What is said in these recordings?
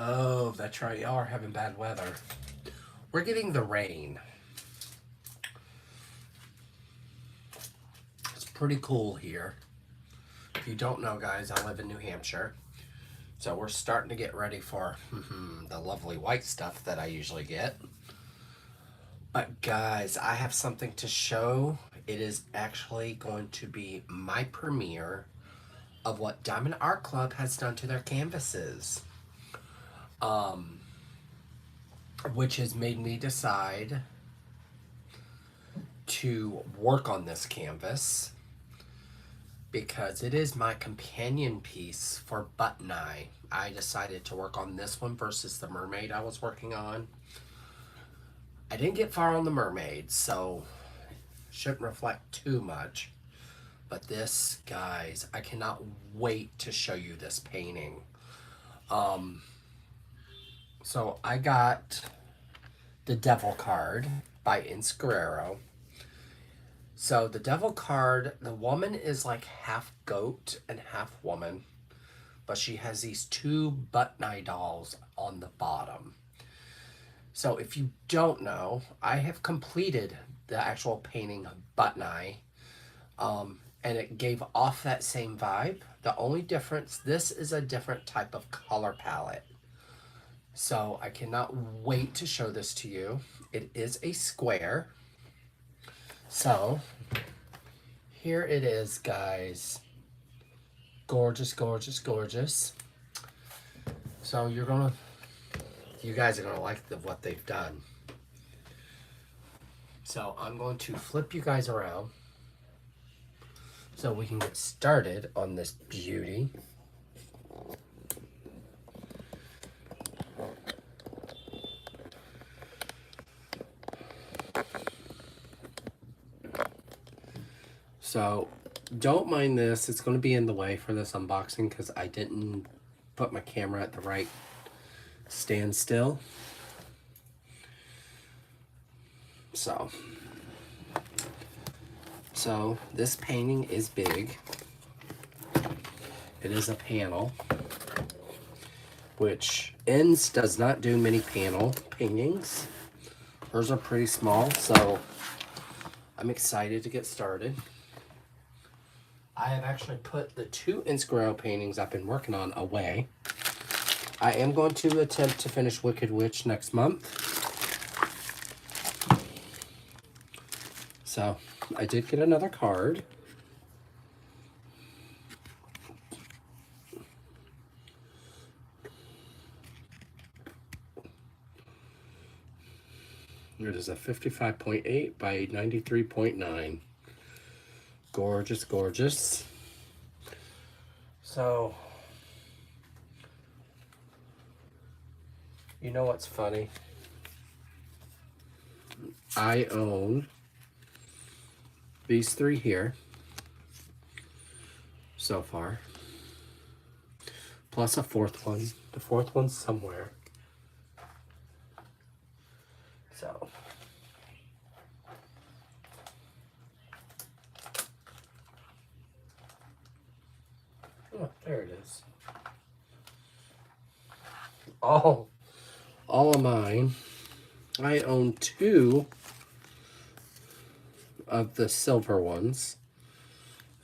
Oh, that's right. Y'all are having bad weather. We're getting the rain. It's pretty cool here. If you don't know, guys, I live in New Hampshire. So we're starting to get ready for the lovely white stuff that I usually get. But guys, I have something to show. It is actually going to be my premiere of what Diamond Art Club has done to their canvases. Which has made me decide to work on this canvas because it is my companion piece for Button Eye. I decided to work on this one versus the mermaid I was working on. I didn't get far on the mermaid, so shouldn't reflect too much. But this, guys, I cannot wait to show you this painting. So I got the Devil card by Inscriero. So the Devil card, the woman is like half goat and half woman, but she has these two Button Eye dolls on the bottom. So if you don't know, I have completed the actual painting Button Eye, and it gave off that same vibe. The only difference, this is a different type of color palette. So I cannot wait to show this to you. It is a square. So here it is, guys. Gorgeous, gorgeous, gorgeous. So you guys are gonna like what they've done. So I'm going to flip you guys around so we can get started on this beauty. So don't mind this. It's going to be in the way for this unboxing because I didn't put my camera at the right standstill. So this painting is big. It is a panel, which Ends does not do many panel paintings. Hers are pretty small, so I'm excited to get started. I have actually put the two Inscriero paintings I've been working on away. I am going to attempt to finish Wicked Witch next month. So I did get another card. It is a 55.8 by 93.9. Gorgeous, gorgeous. So, you know what's funny? I own these three here so far, plus a fourth one. The fourth one's somewhere. So, oh, there it is. All of mine. I own two of the silver ones,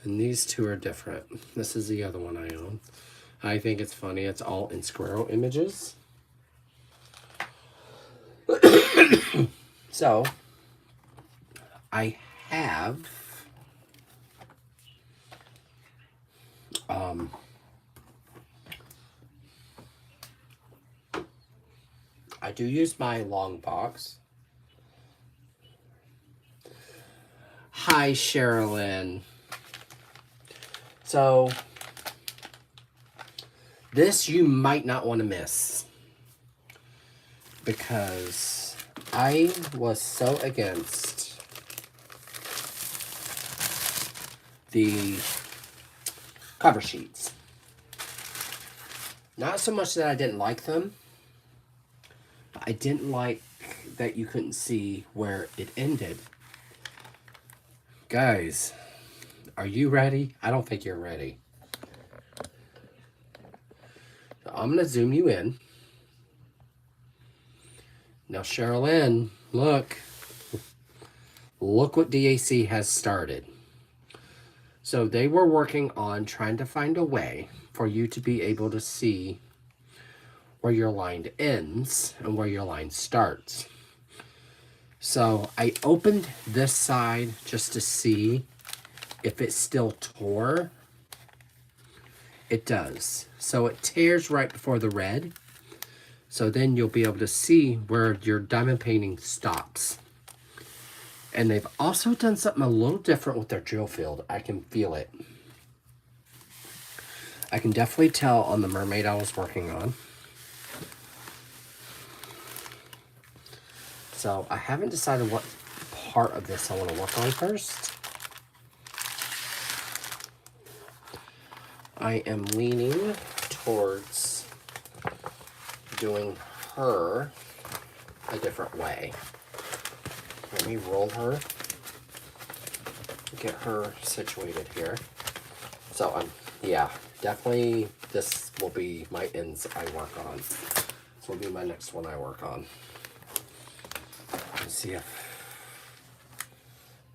and these two are different. This is the other one I own. I think it's funny. It's all Inscriero images. So, I have I do use my long box. Hi, Sherilyn. So, this you might not want to miss because I was so against the cover sheets. Not so much that I didn't like them, but I didn't like that you couldn't see where it ended. Guys, are you ready? I don't think you're ready. So I'm going to zoom you in. Now, Sherilyn, look. Look what DAC has started. So they were working on trying to find a way for you to be able to see where your line ends and where your line starts. So I opened this side just to see if it still tore. It does. So it tears right before the red. So then you'll be able to see where your diamond painting stops. And they've also done something a little different with their drill field. I can feel it. I can definitely tell on the mermaid I was working on. So I haven't decided what part of this I want to work on first. I am leaning towards doing her a different way. Let me roll her, get her situated here. So yeah, definitely this will be my ends I work on. This will be my next one I work on. Let's see if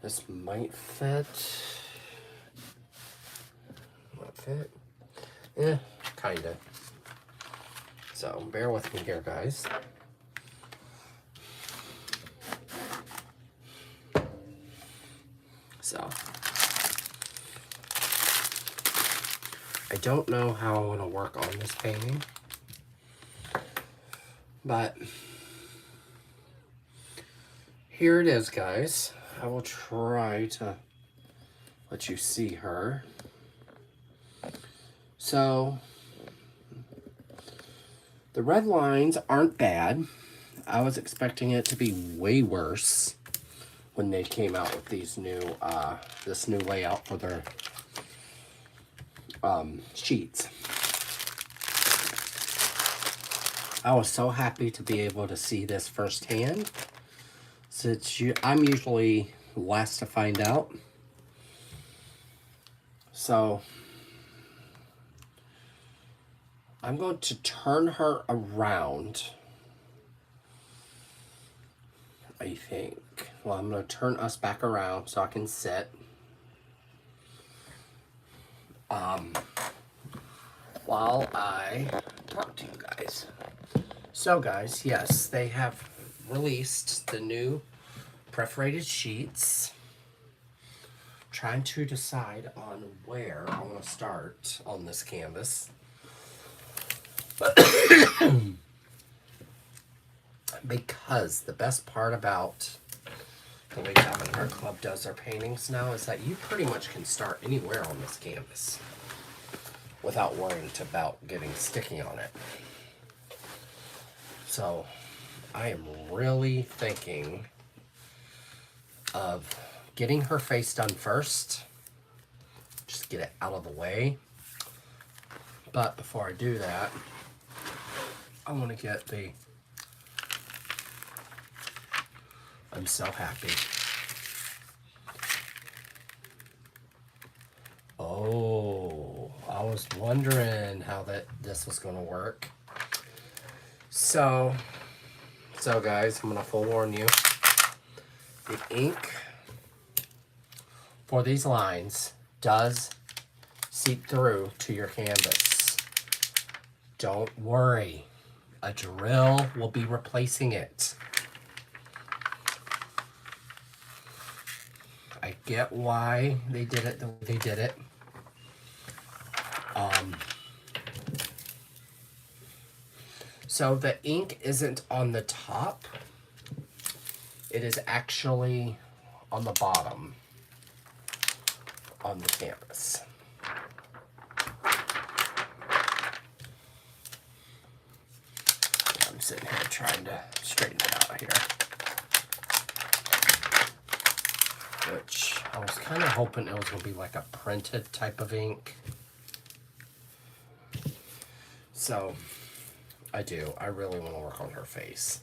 this might fit. Might fit. Yeah, kinda. So bear with me here, guys. So I don't know how I want to work on this painting, but here it is, guys. I will try to let you see her. So the red lines aren't bad. I was expecting it to be way worse when they came out with these new this new layout for their sheets. I was so happy to be able to see this firsthand, since I'm usually last to find out. So I'm going to turn her around, I think. Well, I'm going to turn us back around so I can sit. While I talk to you guys. So guys, yes, they have released the new perforated sheets. Trying to decide on where I want to start on this canvas. Because the best part about the way Cabin Art Club does their paintings now is that you pretty much can start anywhere on this canvas without worrying about getting sticky on it. So I am really thinking of getting her face done first. Just get it out of the way. But before I do that, I want to get the... I'm so happy. Oh, I was wondering how this was going to work. So guys, I'm going to forewarn you. The ink for these lines does seep through to your canvas. Don't worry. A drill will be replacing it. I get why they did it the way they did it. So the ink isn't on the top. It is actually on the bottom on the canvas. I'm sitting here trying to straighten it out here. Which I was kind of hoping it was going to be like a printed type of ink. So I really want to work on her face.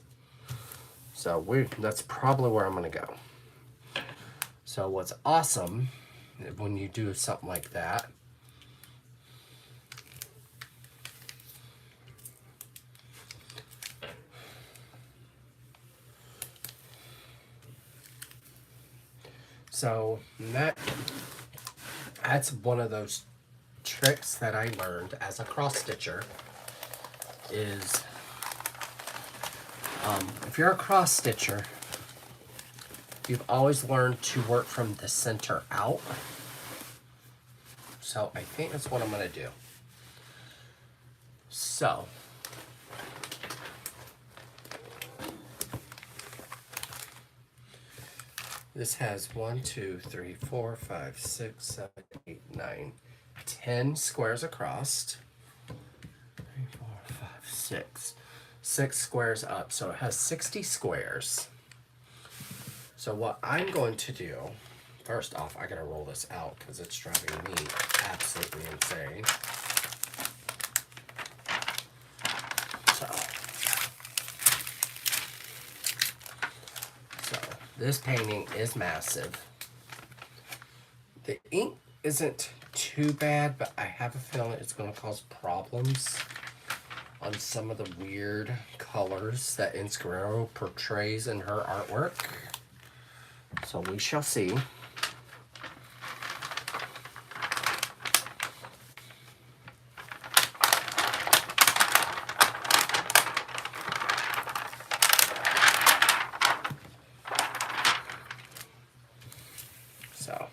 So that's probably where I'm going to go. So what's awesome when you do something like that, So that's one of those tricks that I learned as a cross stitcher is if you're a cross stitcher, you've always learned to work from the center out. So I think that's what I'm going to do. So this has 1, 2, 3, 4, 5, 6, 7, 8, 9, 10 squares across. 3, 4, 5, 6. 6 squares up. So it has 60 squares. So what I'm going to do, first off, I gotta roll this out because it's driving me absolutely insane. So this painting is massive. The ink isn't too bad, but I have a feeling it's gonna cause problems on some of the weird colors that Inscriero portrays in her artwork. So we shall see. So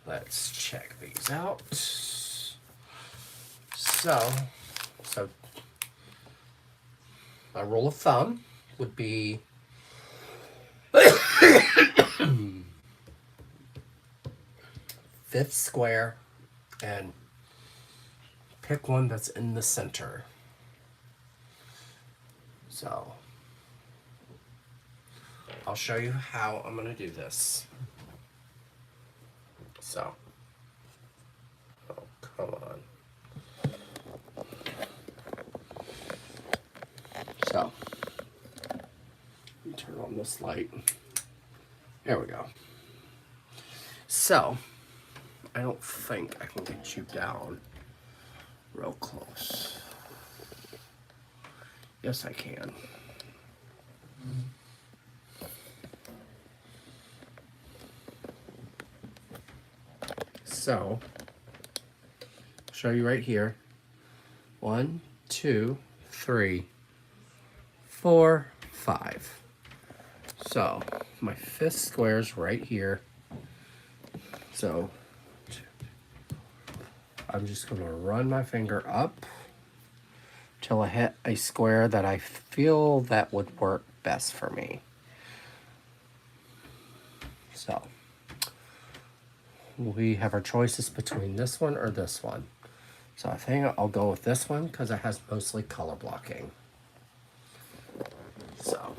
let's check these out. So my rule of thumb would be fifth square and pick one that's in the center. So I'll show you how I'm going to do this. So, oh, come on. So, let me turn on this light. There we go. So, I don't think I can get you down real close. Yes, I can. So, I'll show you right here. 1, 2, 3, 4, 5. So, my fifth square is right here. So, I'm just going to run my finger up till I hit a square that I feel that would work best for me. So, we have our choices between this one or this one. So I think I'll go with this one because it has mostly color blocking. So,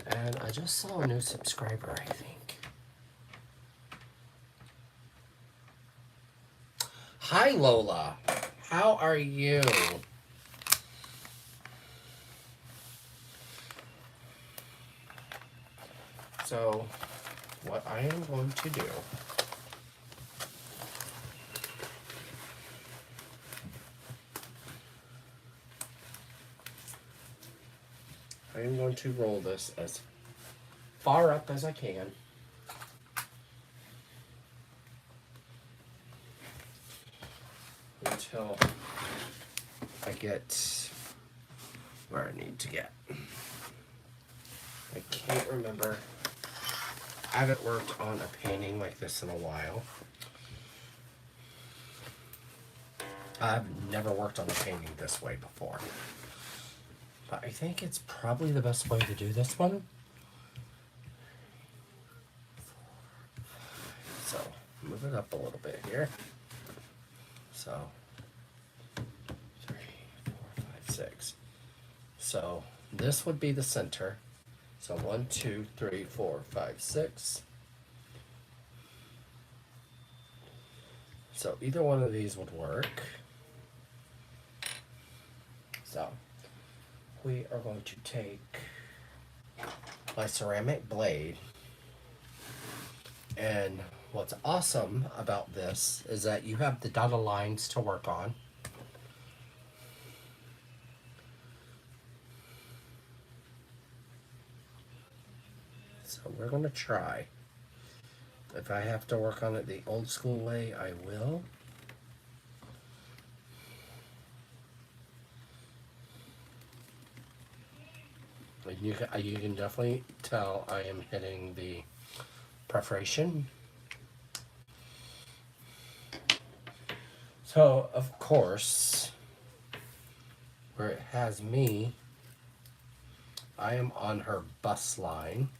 and I just saw a new subscriber, I think. Hi Lola, how are you? So, what I am going to do I am going to roll this as far up as I can. Until I get where I need to get. I can't remember. I haven't worked on a painting like this in a while. I've never worked on a painting this way before. But I think it's probably the best way to do this one. So, move it up a little bit here. So, 3, 4, 5, 6. So, this would be the center. So, 1, 2, 3, 4, 5, 6. So, either one of these would work. So, we are going to take my ceramic blade, and what's awesome about this is that you have the dotted lines to work on. So we're going to try. If I have to work on it the old school way, I will. And you can definitely tell I am hitting the perforation. So, of course, where it has me, I am on her bus line.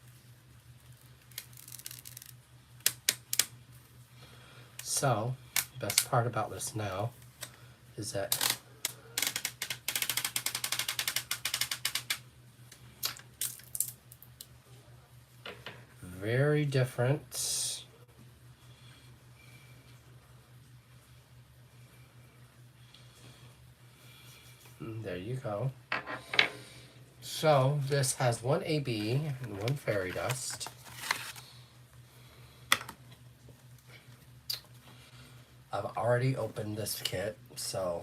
So, best part about this now is that very different. There you go. So this has one AB and one fairy dust. I've already opened this kit, so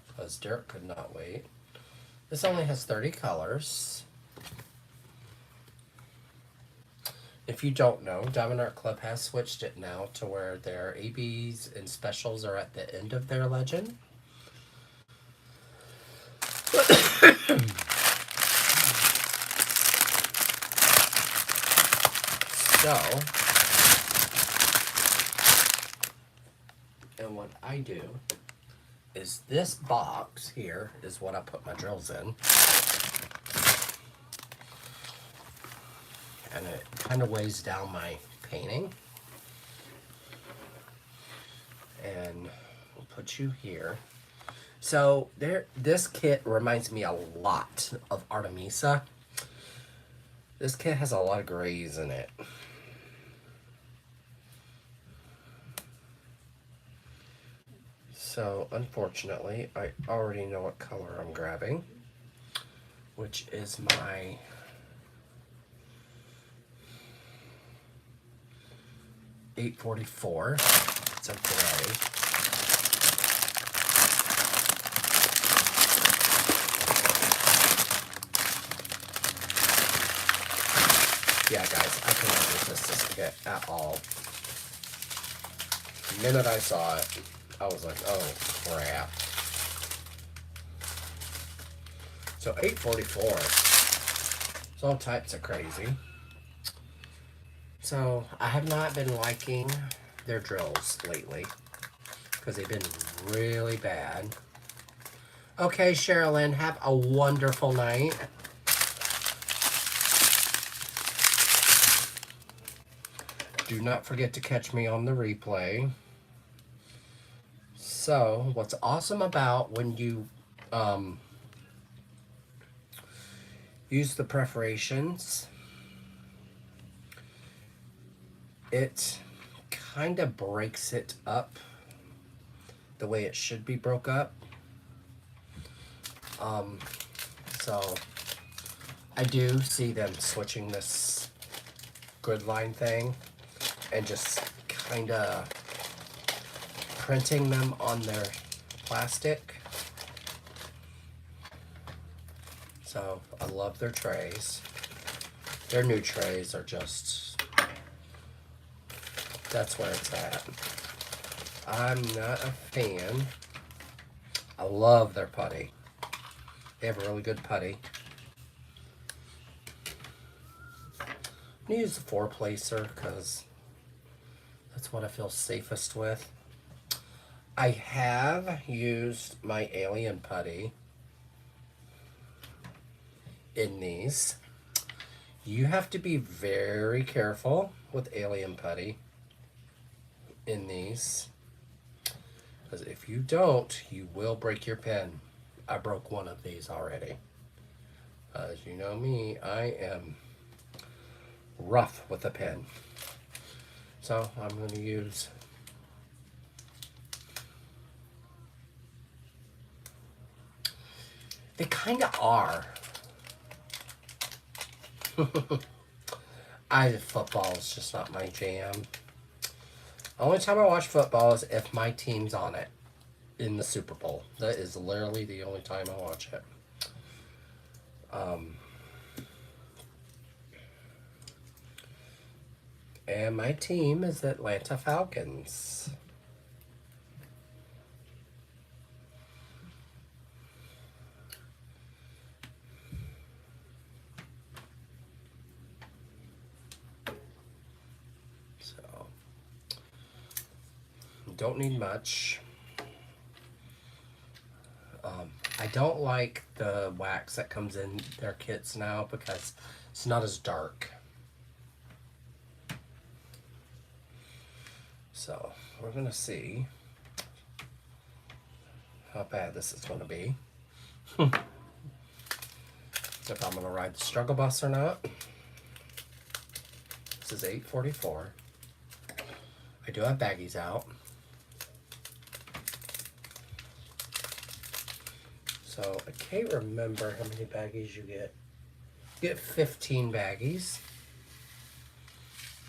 because Derrick could not wait. This only has 30 colors. If you don't know, Diamond Art Club has switched it now to where their ABs and specials are at the end of their legend. So, and what I do is this box here is what I put my drills in. And it kind of weighs down my painting. And we'll put you here. So this kit reminds me a lot of Artemisa. This kit has a lot of grays in it. So unfortunately, I already know what color I'm grabbing, which is my $844. It's a gray. Yeah, guys, I cannot resist this kit at all. The minute I saw it, I was like, oh crap. So $844. It's all types of crazy. So I have not been liking their drills lately because they've been really bad. Okay, Sherilyn, have a wonderful night. Do not forget to catch me on the replay. So, what's awesome about when you use the perforations, it kind of breaks it up the way it should be broke up. So I do see them switching this grid line thing and just kind of printing them on their plastic. So I love their trays. Their new trays are just, that's where it's at. I'm not a fan. I love their putty. They have a really good putty. I'm gonna use the 4-placer because that's what I feel safest with. I have used my alien putty in these. You have to be very careful with alien putty in these, because if you don't, you will break your pen. I broke one of these already. As you know me, I am rough with a pen. So I'm going to use they kind of are. Football is just not my jam. Only time I watch football is if my team's on it in the Super Bowl. That is literally the only time I watch it. And my team is Atlanta Falcons. So, don't need much. I don't like the wax that comes in their kits now because it's not as dark. So, we're going to see how bad this is going to be. If I'm going to ride the struggle bus or not. This is 8:44. I do have baggies out. So I can't remember how many baggies you get. You get 15 baggies.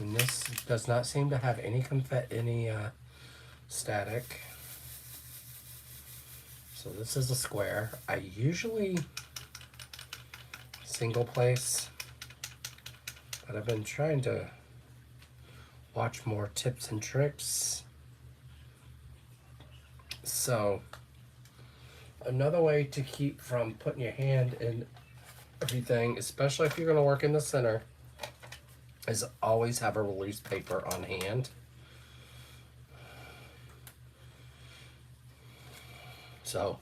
And this does not seem to have any static. So this is a square. I usually single place, but I've been trying to watch more tips and tricks. So another way to keep from putting your hand in everything, especially if you're going to work in the center, is always have a release paper on hand. So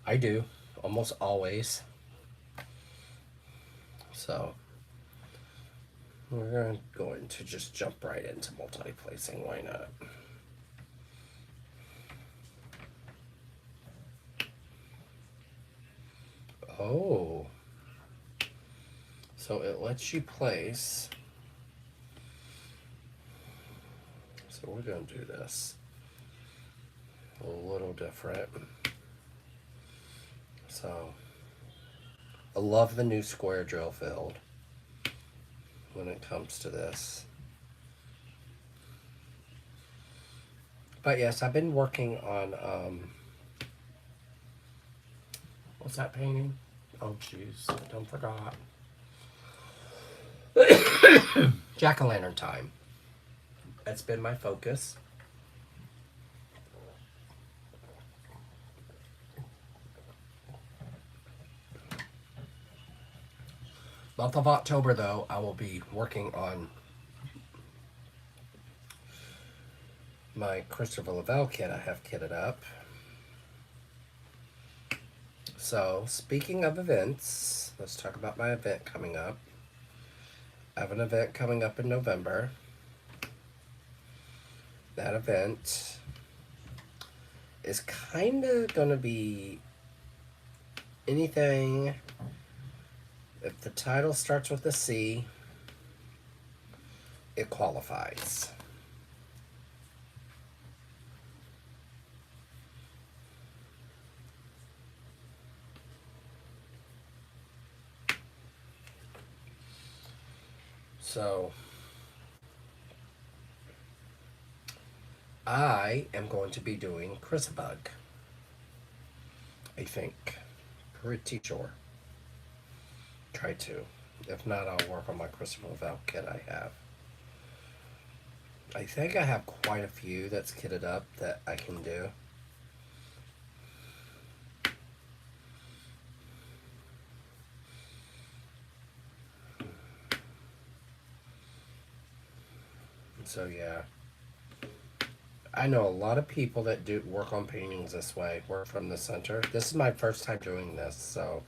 I do almost always. So we're going to just jump right into multi-placing. Why not? Oh, so it lets you place. So we're going to do this a little different. So I love the new square drill field when it comes to this. But yes, I've been working on what's that painting? Oh jeez, I don't forgot. Jack-o'-lantern time. That's been my focus. Month of October, though, I will be working on my Christopher Lavelle kit I have kitted up. So, speaking of events, let's talk about my event coming up. I have an event coming up in November. That event is kind of going to be anything. If the title starts with a C, it qualifies. So I am going to be doing Crisbug. I think. Pretty sure. Try to. If not, I'll work on my Christopher Lavelle kit I have. I think I have quite a few that's kitted up that I can do. So yeah. I know a lot of people that do work on paintings this way, work from the center. This is my first time doing this, so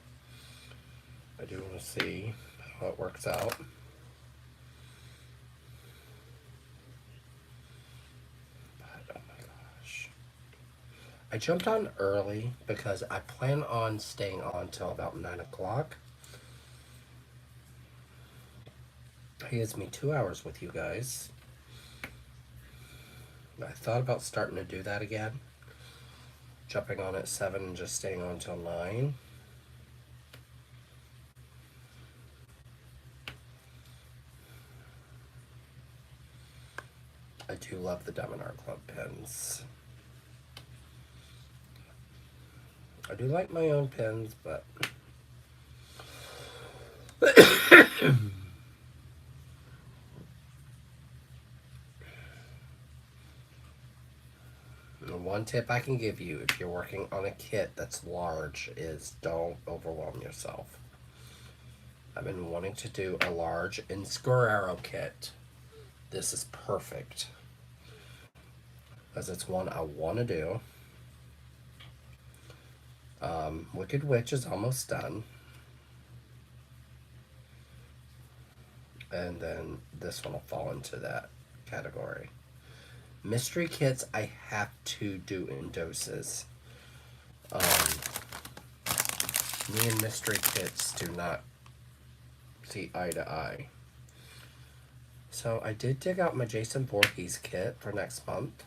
I do want to see how it works out. But oh my gosh. I jumped on early because I plan on staying on till about 9 o'clock. It gives me 2 hours with you guys. I thought about starting to do that again. Jumping on at 7 and just staying on till 9. I do love the Diamond Art Club pens. I do like my own pens, but tip I can give you if you're working on a kit that's large is don't overwhelm yourself. I've been wanting to do a large Inscarero kit. This is perfect because it's one I want to do. Wicked Witch is almost done. And then this one will fall into that category. Mystery kits I have to do in doses. Me and mystery kits do not see eye to eye. So I did dig out my Jason Voorhees kit for next month.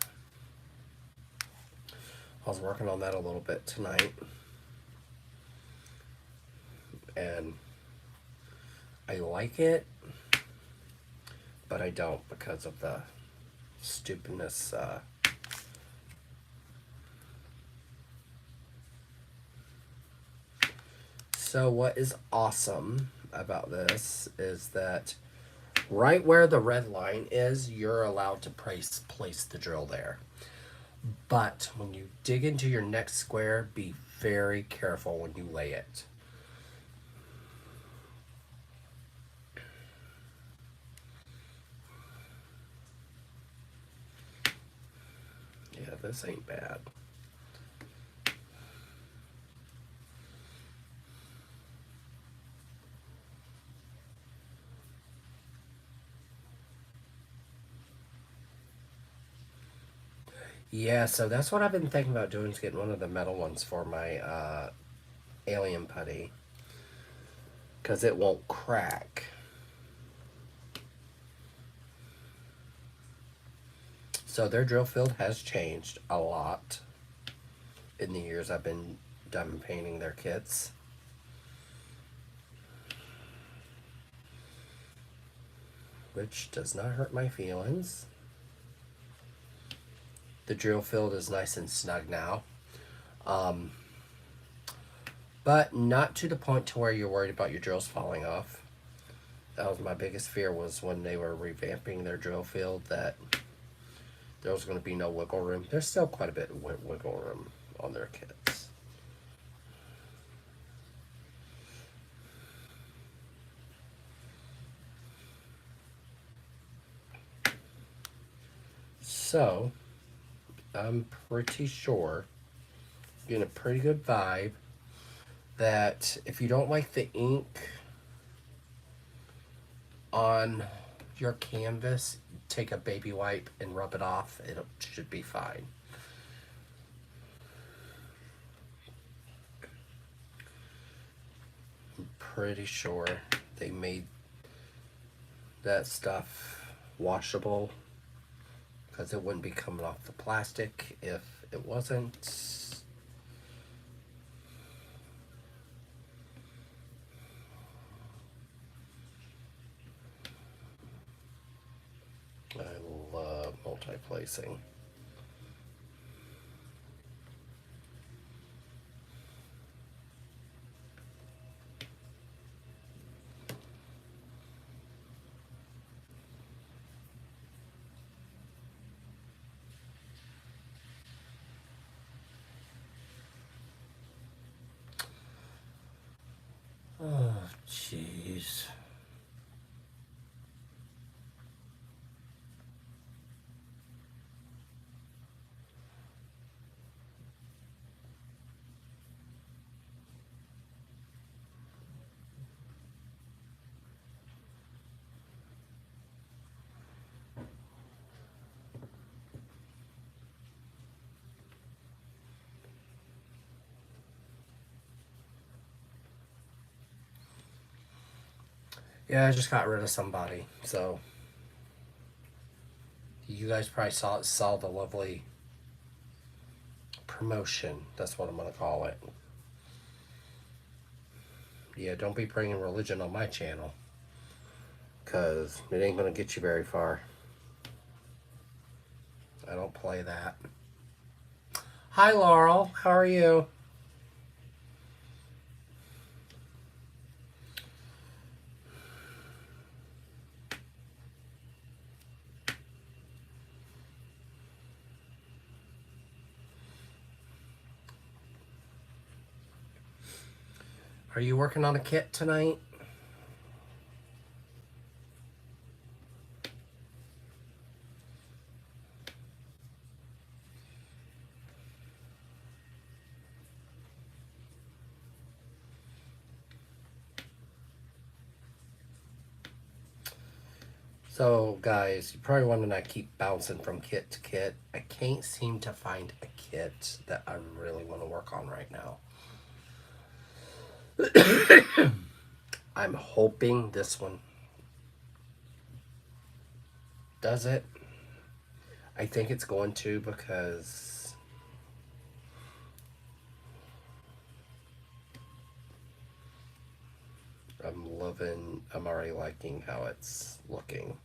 I was working on that a little bit tonight. And I like it, but I don't because of the stupidness. So what is awesome about this is that right where the red line is, you're allowed to place the drill there. But when you dig into your next square, be very careful when you lay it. Yeah, this ain't bad. Yeah, so that's what I've been thinking about doing, is getting one of the metal ones for my alien putty. Because it won't crack. So their drill field has changed a lot in the years I've been done painting their kits. Which does not hurt my feelings. The drill field is nice and snug now. But not to the point to where you're worried about your drills falling off. That was my biggest fear, was when they were revamping their drill field, that there was going to be no wiggle room. There's still quite a bit of wiggle room on their kits. So, I'm pretty sure, getting a pretty good vibe, that if you don't like the ink on your canvas, take a baby wipe and rub it off. It should be fine. I'm pretty sure they made that stuff washable, because it wouldn't be coming off the plastic if it wasn't. I love multi-placing. Oh, jeez. Yeah, I just got rid of somebody, so you guys probably saw the lovely promotion. That's what I'm gonna call it. Yeah, don't be bringing religion on my channel, because it ain't gonna get you very far. I don't play that. Hi, Laurel. How are you? Are you working on a kit tonight? So, guys, you probably want to not keep bouncing from kit to kit. I can't seem to find a kit that I really want to work on right now. I'm hoping this one does it. I think it's going to because I'm already liking how it's looking.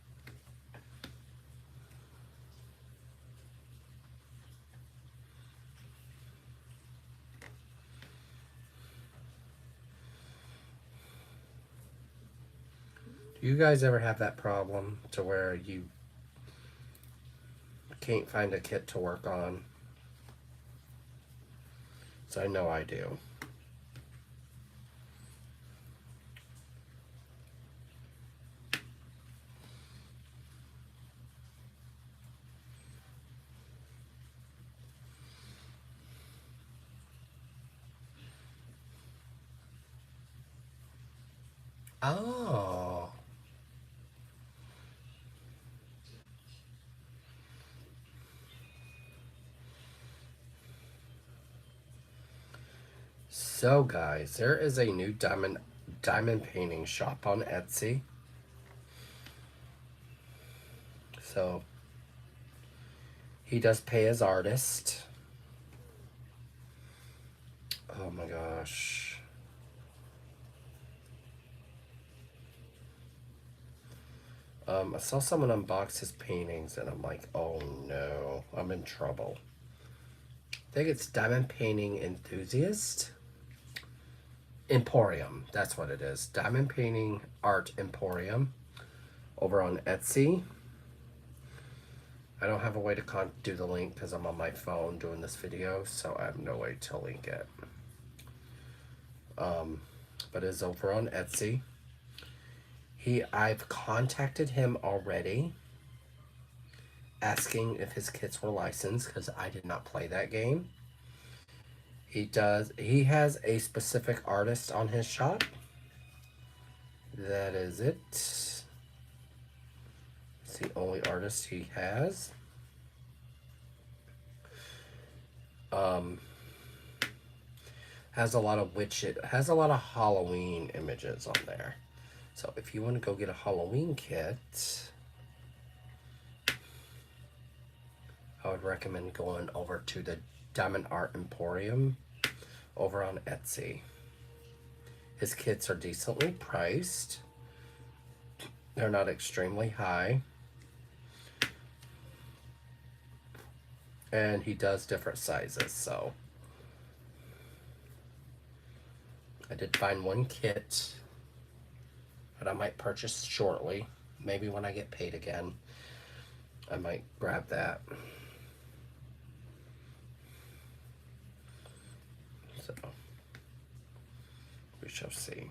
Do you guys ever have that problem to where you can't find a kit to work on? So I know I do. Oh. So guys, there is a new diamond painting shop on Etsy. So he does pay as artist. Oh my gosh. I saw someone unbox his paintings and I'm like, oh no, I'm in trouble. I think it's Diamond Painting Enthusiast Emporium. That's what it is. Diamond Painting Art Emporium over on Etsy. I don't have a way to do the link because I'm on my phone doing this video, so I have no way to link it. But it's over on Etsy. I've contacted him already, asking if his kits were licensed because I did not play that game. He has a specific artist on his shop. That is it. It's the only artist he has. Has a lot of Halloween images on there. So if you want to go get a Halloween kit, I would recommend going over to the Diamond Art Emporium over on Etsy. His kits are decently priced. They're not extremely high. And he does different sizes, so I did find one kit that I might purchase shortly. Maybe when I get paid again, I might grab that. So, we shall see.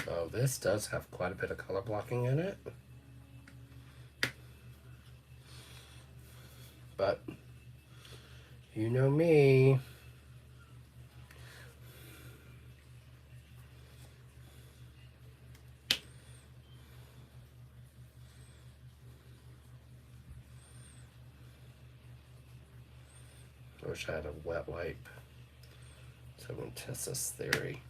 So this does have quite a bit of color blocking in it. But you know me. I wish I had a wet wipe so I can test this theory.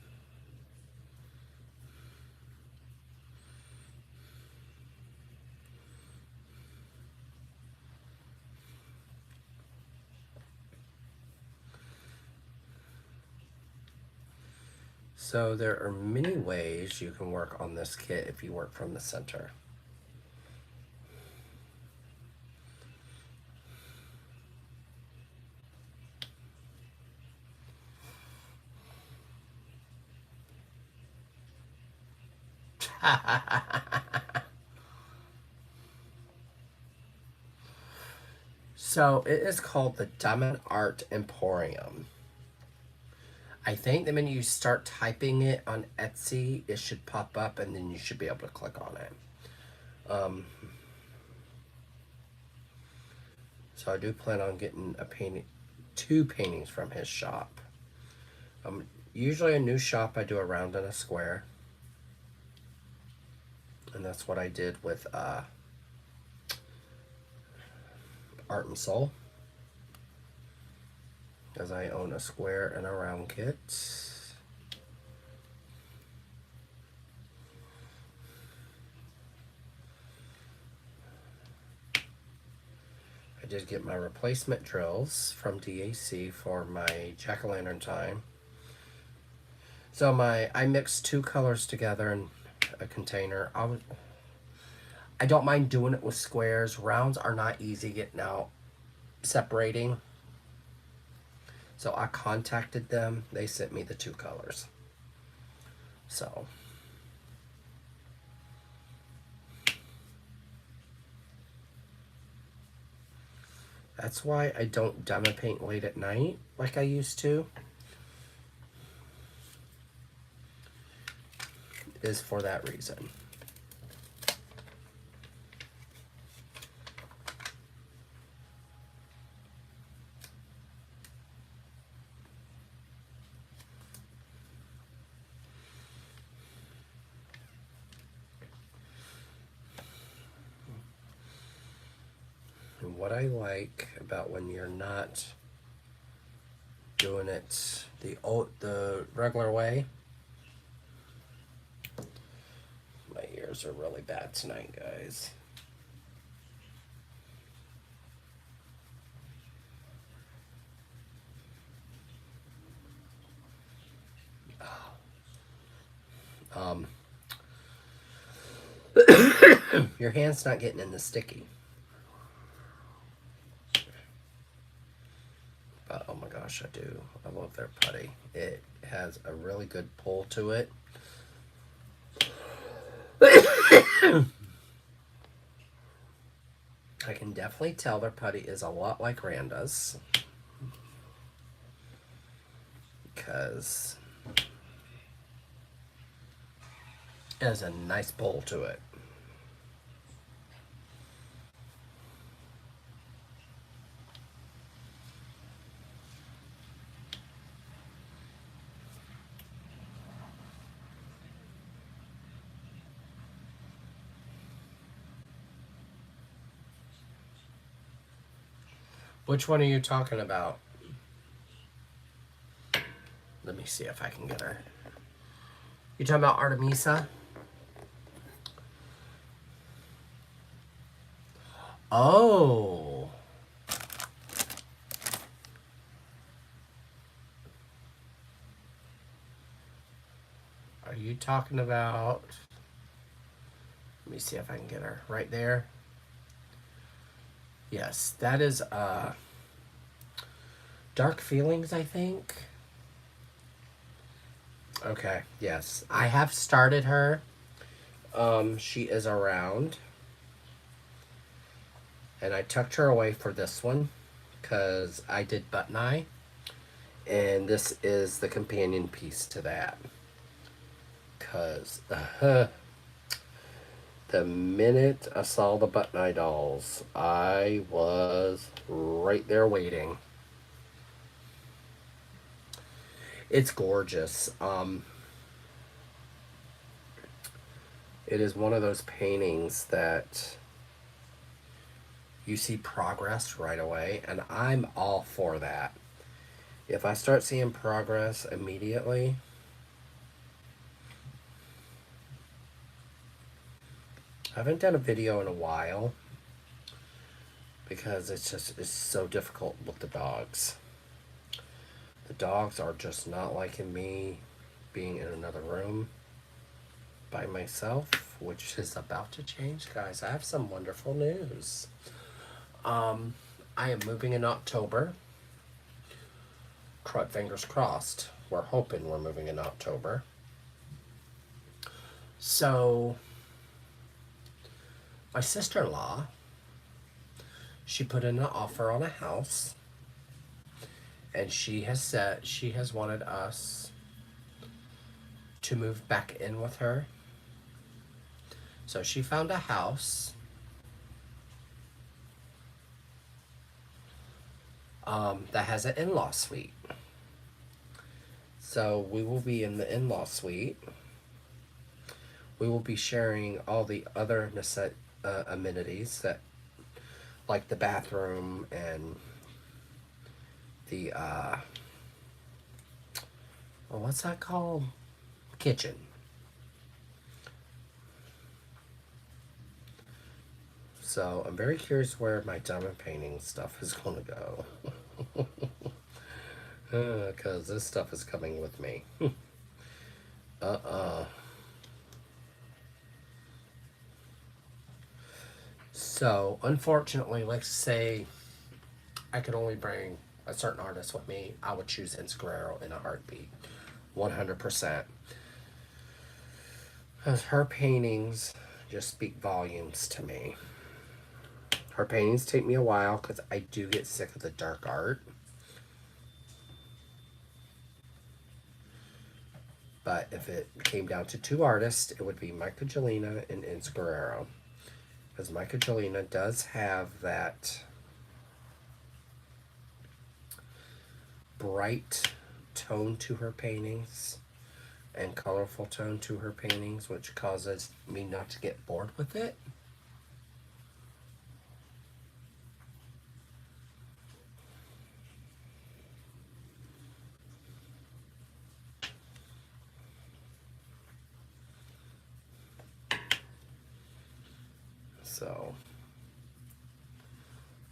So there are many ways you can work on this kit if you work from the center. So it is called the Diamond Art Emporium. I think the minute you start typing it on Etsy, it should pop up and then you should be able to click on it. So I do plan on getting a painting, 2 paintings from his shop. Usually a new shop I do a round and a square. And that's what I did with Art and Soul. As I own a square and a round kit. I did get my replacement drills from DAC for my jack-o'-lantern time. So I mixed 2 colors together in a container. I don't mind doing it with squares. Rounds are not easy getting out, separating. So I contacted them. They sent me the 2 colors. So that's why I don't demo paint late at night like I used to. Is for that reason. And what I like about when you're not doing it the regular way. My ears are really bad tonight, guys. Your hand's not getting in the sticky. But oh my gosh, I do. I love their putty. It has a really good pull to it. I can definitely tell their putty is a lot like Randa's. Because it has a nice pull to it. Which one are you talking about? Let me see if I can get her. You talking about Artemisa? Oh. Are you talking about... Let me see if I can get her. Right there. Yes, that is Dark Feelings, I think. Okay, yes. I have started her. She is around. And I tucked her away for this one because I did Button Eye. And this is the companion piece to that. Because the minute I saw the Button Eye dolls, I was right there waiting. It's gorgeous. It is one of those paintings that you see progress right away, and I'm all for that. If I start seeing progress immediately, I haven't done a video in a while because it's so difficult with the dogs. The dogs are just not liking me being in another room by myself, which is about to change, guys. I have some wonderful news. I am moving in October. Fingers crossed. We're hoping we're moving in October. So my sister-in-law, she put in an offer on a house, and she has said she has wanted us to move back in with her. So she found a house that has an in-law suite. So we will be in the in-law suite. We will be sharing all the other amenities that, like the bathroom and the well, what's that called? Kitchen. So I'm very curious where my diamond painting stuff is going to go. Because this stuff is coming with me. uh-uh. So, unfortunately, let's say I could only bring a certain artist with me, I would choose Inscriero in a heartbeat. 100%. Because her paintings just speak volumes to me. Her paintings take me a while because I do get sick of the dark art. But if it came down to two artists, it would be Michaelina and Inscriero. Because Michaelina does have that bright tone to her paintings and colorful tone to her paintings, which causes me not to get bored with it. So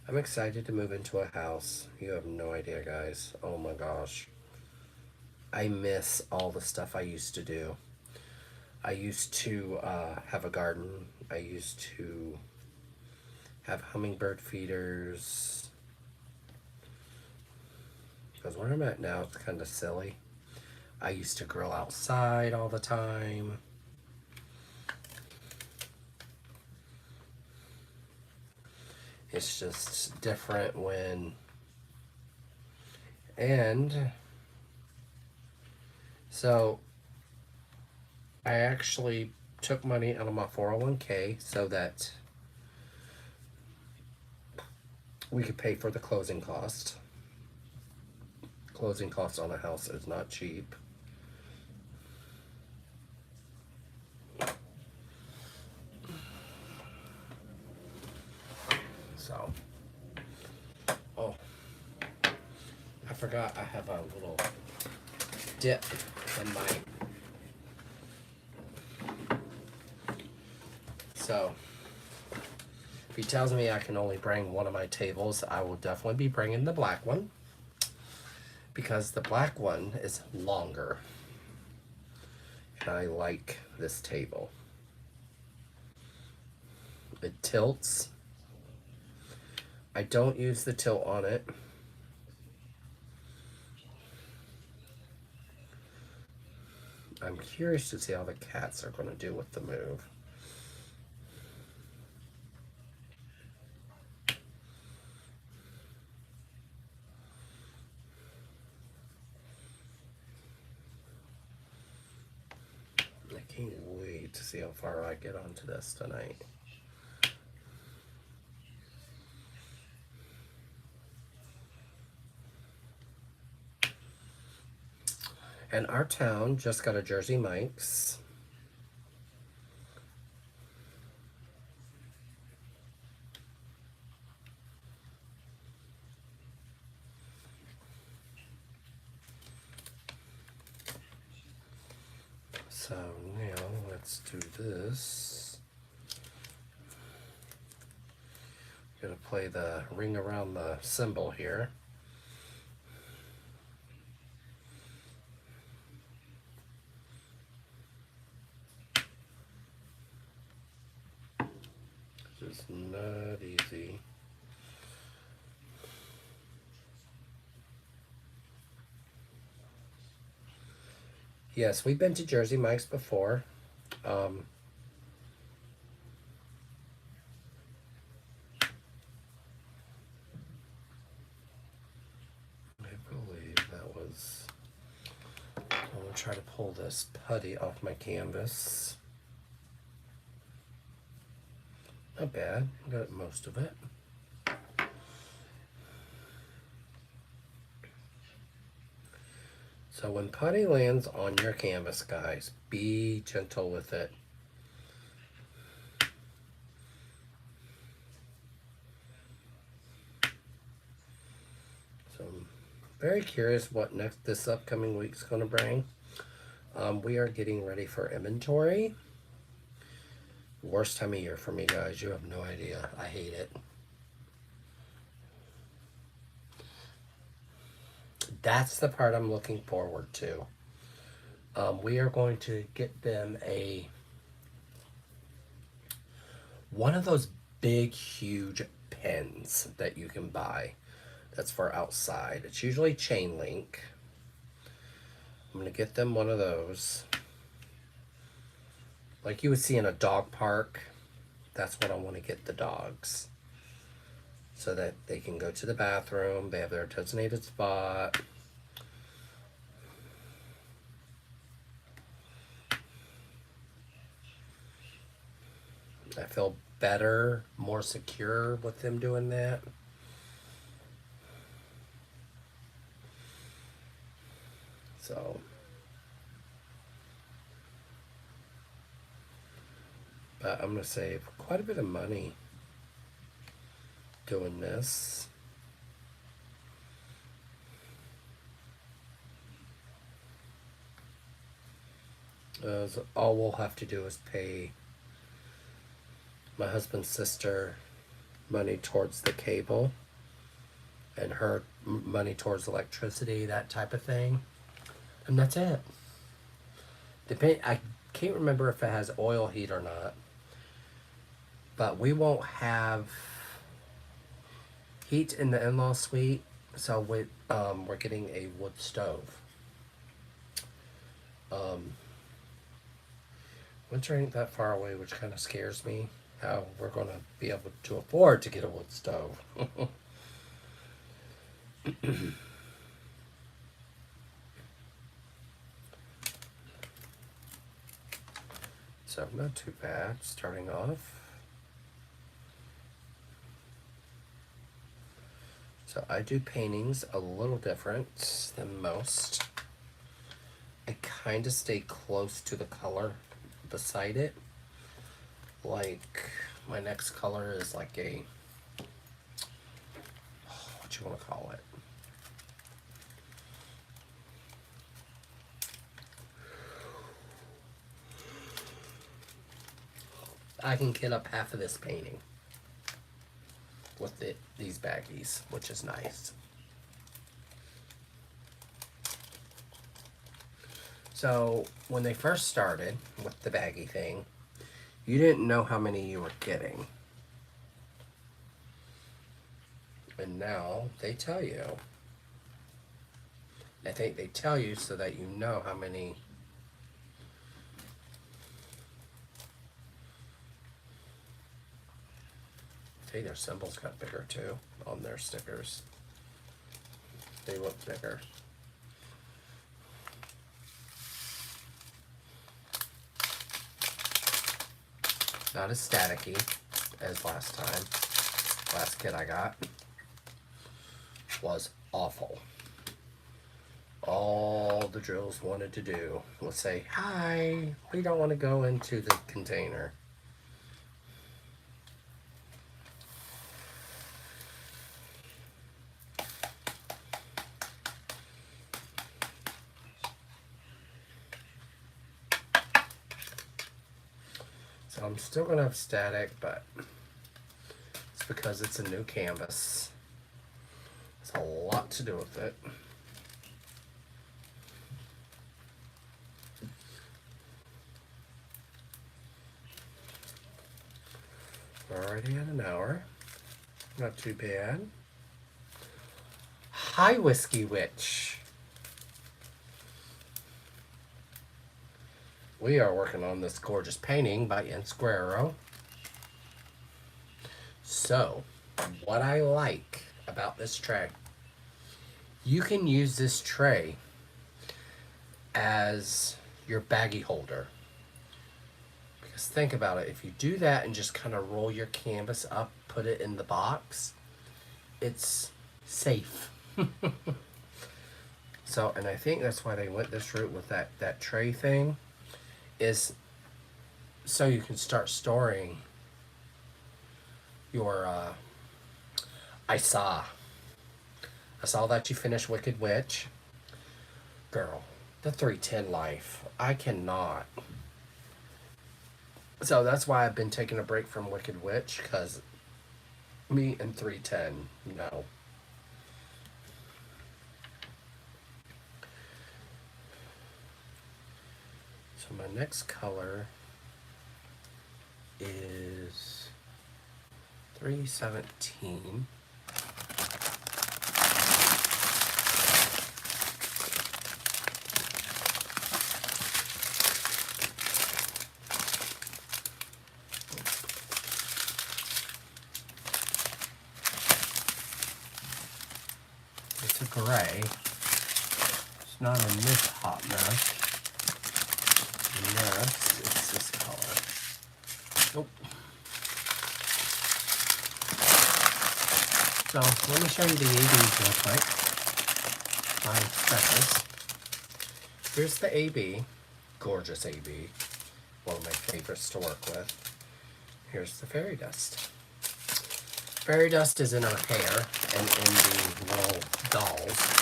I'm excited to move into a house. You have no idea, guys. Oh my gosh. I miss all the stuff I used to do. I used to have a garden. I used to have hummingbird feeders. Because where I'm at now, it's kind of silly. I used to grill outside all the time. It's just different when... And so I actually took money out of my 401k so that we could pay for the closing cost. Closing costs on a house is not cheap. So, oh, I forgot I have a little dip in my... So, if he tells me I can only bring one of my tables, I will definitely be bringing the black one. Because the black one is longer. And I like this table. It tilts. I don't use the tilt on it. I'm curious to see how the cats are going to do with the move. I can't wait to see how far I get onto this tonight. And our town just got a Jersey Mike's. So now let's do this. I'm gonna play the ring around the symbol here. It's not easy. Yes, we've been to Jersey Mike's before. I believe that was. I'm gonna try to pull this putty off my canvas. Not bad. Got most of it. So when putty lands on your canvas, guys, be gentle with it. So I'm very curious what this upcoming week's going to bring. We are getting ready for inventory. Worst time of year for me, guys. You have no idea. I hate it. That's the part I'm looking forward to. We are going to get them one of those big, huge pens that you can buy. That's for outside. It's usually chain link. I'm going to get them one of those. Like you would see in a dog park. That's what I want to get the dogs. So that they can go to the bathroom. They have their designated spot. I feel better, more secure with them doing that. So, but I'm going to save quite a bit of money doing this. So all we'll have to do is pay my husband's sister money towards the cable and her money towards electricity, that type of thing. And that's it. I can't remember if it has oil heat or not. But we won't have heat in the in-law suite, so we're getting a wood stove. Winter ain't that far away, which kind of scares me. How we're going to be able to afford to get a wood stove. So not too bad starting off. So I do paintings a little different than most. I kind of stay close to the color beside it. Like my next color is like a, what you want to call it? I can get up half of this painting with these baggies, which is nice. So when they first started with the baggy thing, you didn't know how many you were getting. And now they tell you. I think they tell you so that you know how many. See, their symbols got bigger too on their stickers. They look bigger. Not as staticky as last time. Last kit I got was awful. All the drills wanted to do was say, "Hi, we don't want to go into the container." So I'm still going to have static, but it's because it's a new canvas. It's a lot to do with it. We're already at an hour. Not too bad. Hi, Whiskey Witch. We are working on this gorgeous painting by Insquero. So, what I like about this tray, you can use this tray as your baggie holder. Because think about it, if you do that and just kind of roll your canvas up, put it in the box, it's safe. So, and I think that's why they went this route with that tray thing, is so you can start storing your, I saw that you finished Wicked Witch. Girl, the 310 life, I cannot. So that's why I've been taking a break from Wicked Witch, because me and 310, no. So my next color is 317. It's a gray. It's not in this hot mess. Yes, it's this color. Nope. So let me show you the ABs real quick. My specials. Here's the AB. Gorgeous AB. One of my favorites to work with. Here's the fairy dust. Fairy dust is in her hair and in the little dolls.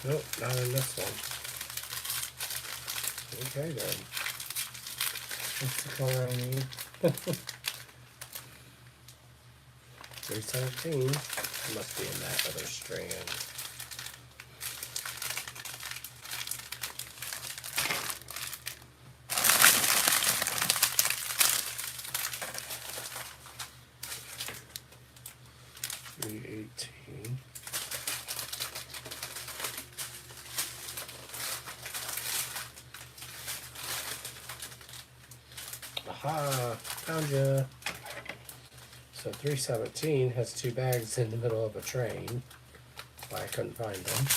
Nope, not in this one. Okay then. What's the color I need? 317. Must be in that other strand. $318. Aha, found ya. So 317 has two bags in the middle of a train. That's why I couldn't find them.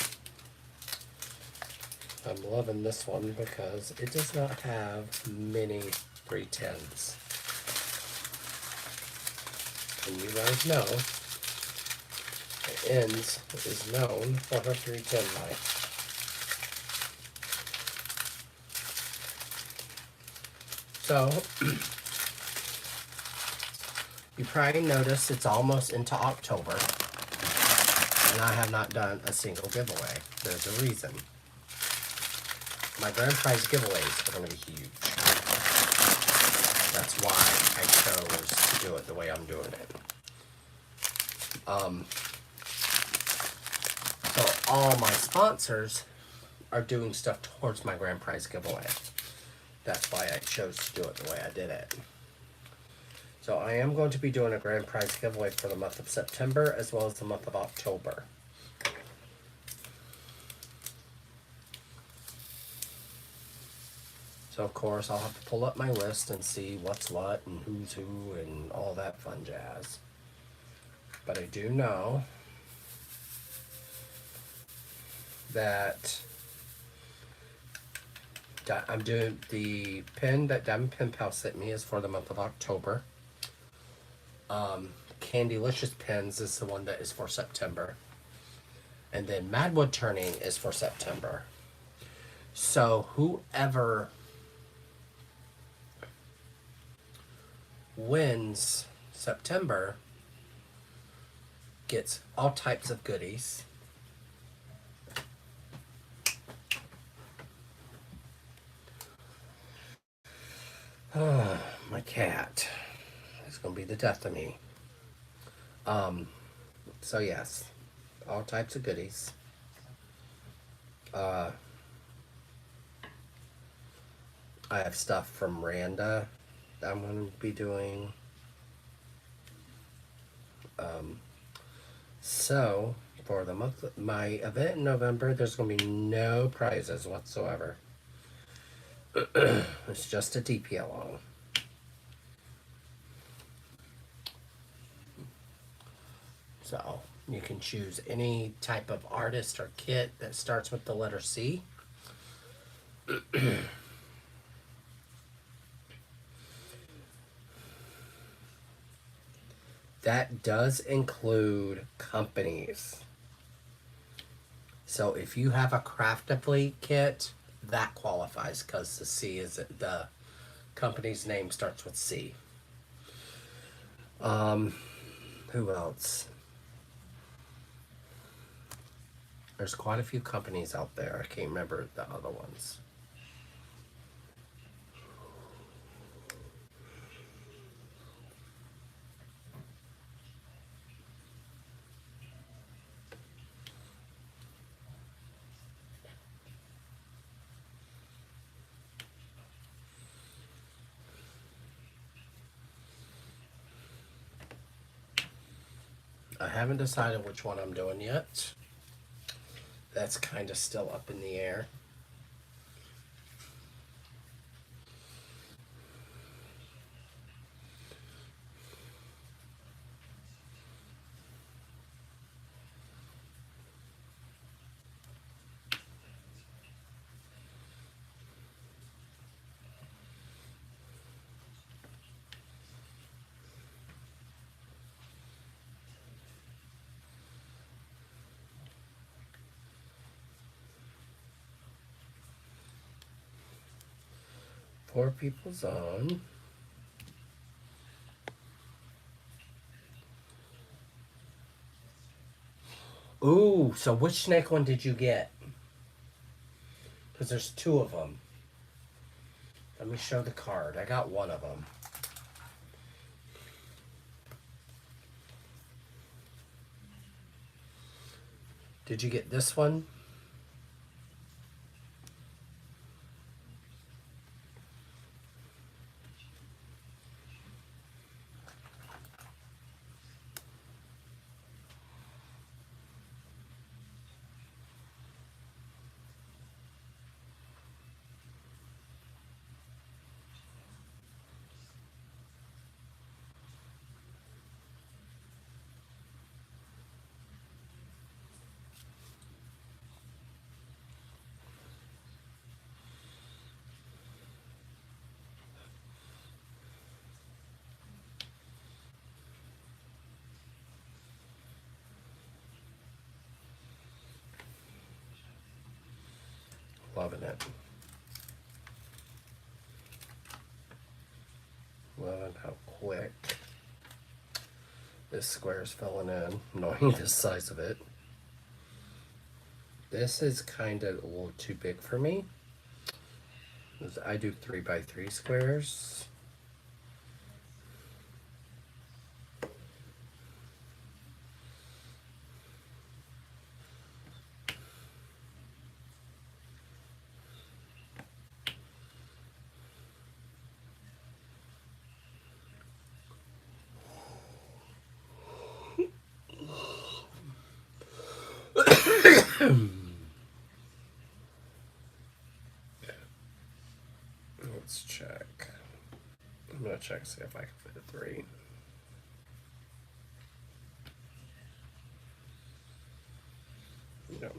I'm loving this one because it does not have many 310s. And you guys know, the Ends is known for her 310 life. So, you probably noticed it's almost into October, and I have not done a single giveaway. There's a reason. My grand prize giveaways are going to be huge. That's why I chose to do it the way I'm doing it. So all my sponsors are doing stuff towards my grand prize giveaway. That's why I chose to do it the way I did it. So I am going to be doing a grand prize giveaway for the month of September as well as the month of October. So of course I'll have to pull up my list and see what's what and who's who and all that fun jazz. But I do know that I'm doing the pen that Diamond Pen Pal sent me is for the month of October. Candylicious Pens is the one that is for September. And then Madwood Turning is for September. So whoever wins September gets all types of goodies. Oh, my cat. It's gonna be the death of me. Um, so yes, all types of goodies. Uh, I have stuff from Randa that I'm gonna be doing. Um, so for the month, my event in November, there's gonna be no prizes whatsoever. It's just a DP along. So you can choose any type of artist or kit that starts with the letter C. That does include companies. So if you have a Craftably kit, that qualifies because the C is the company's name starts with C. Who else? There's quite a few companies out there. I can't remember the other ones. I haven't decided which one I'm doing yet. That's kind of still up in the air. Four people zone. Ooh, so which snake one did you get? Because there's two of them. Let me show the card. I got one of them. Did you get this one? Loving it. Loving how quick this square is filling in, knowing the size of it. This is kind of a little too big for me. I do 3x3 squares. Let's check. I'm gonna check see if I can fit a 3. No.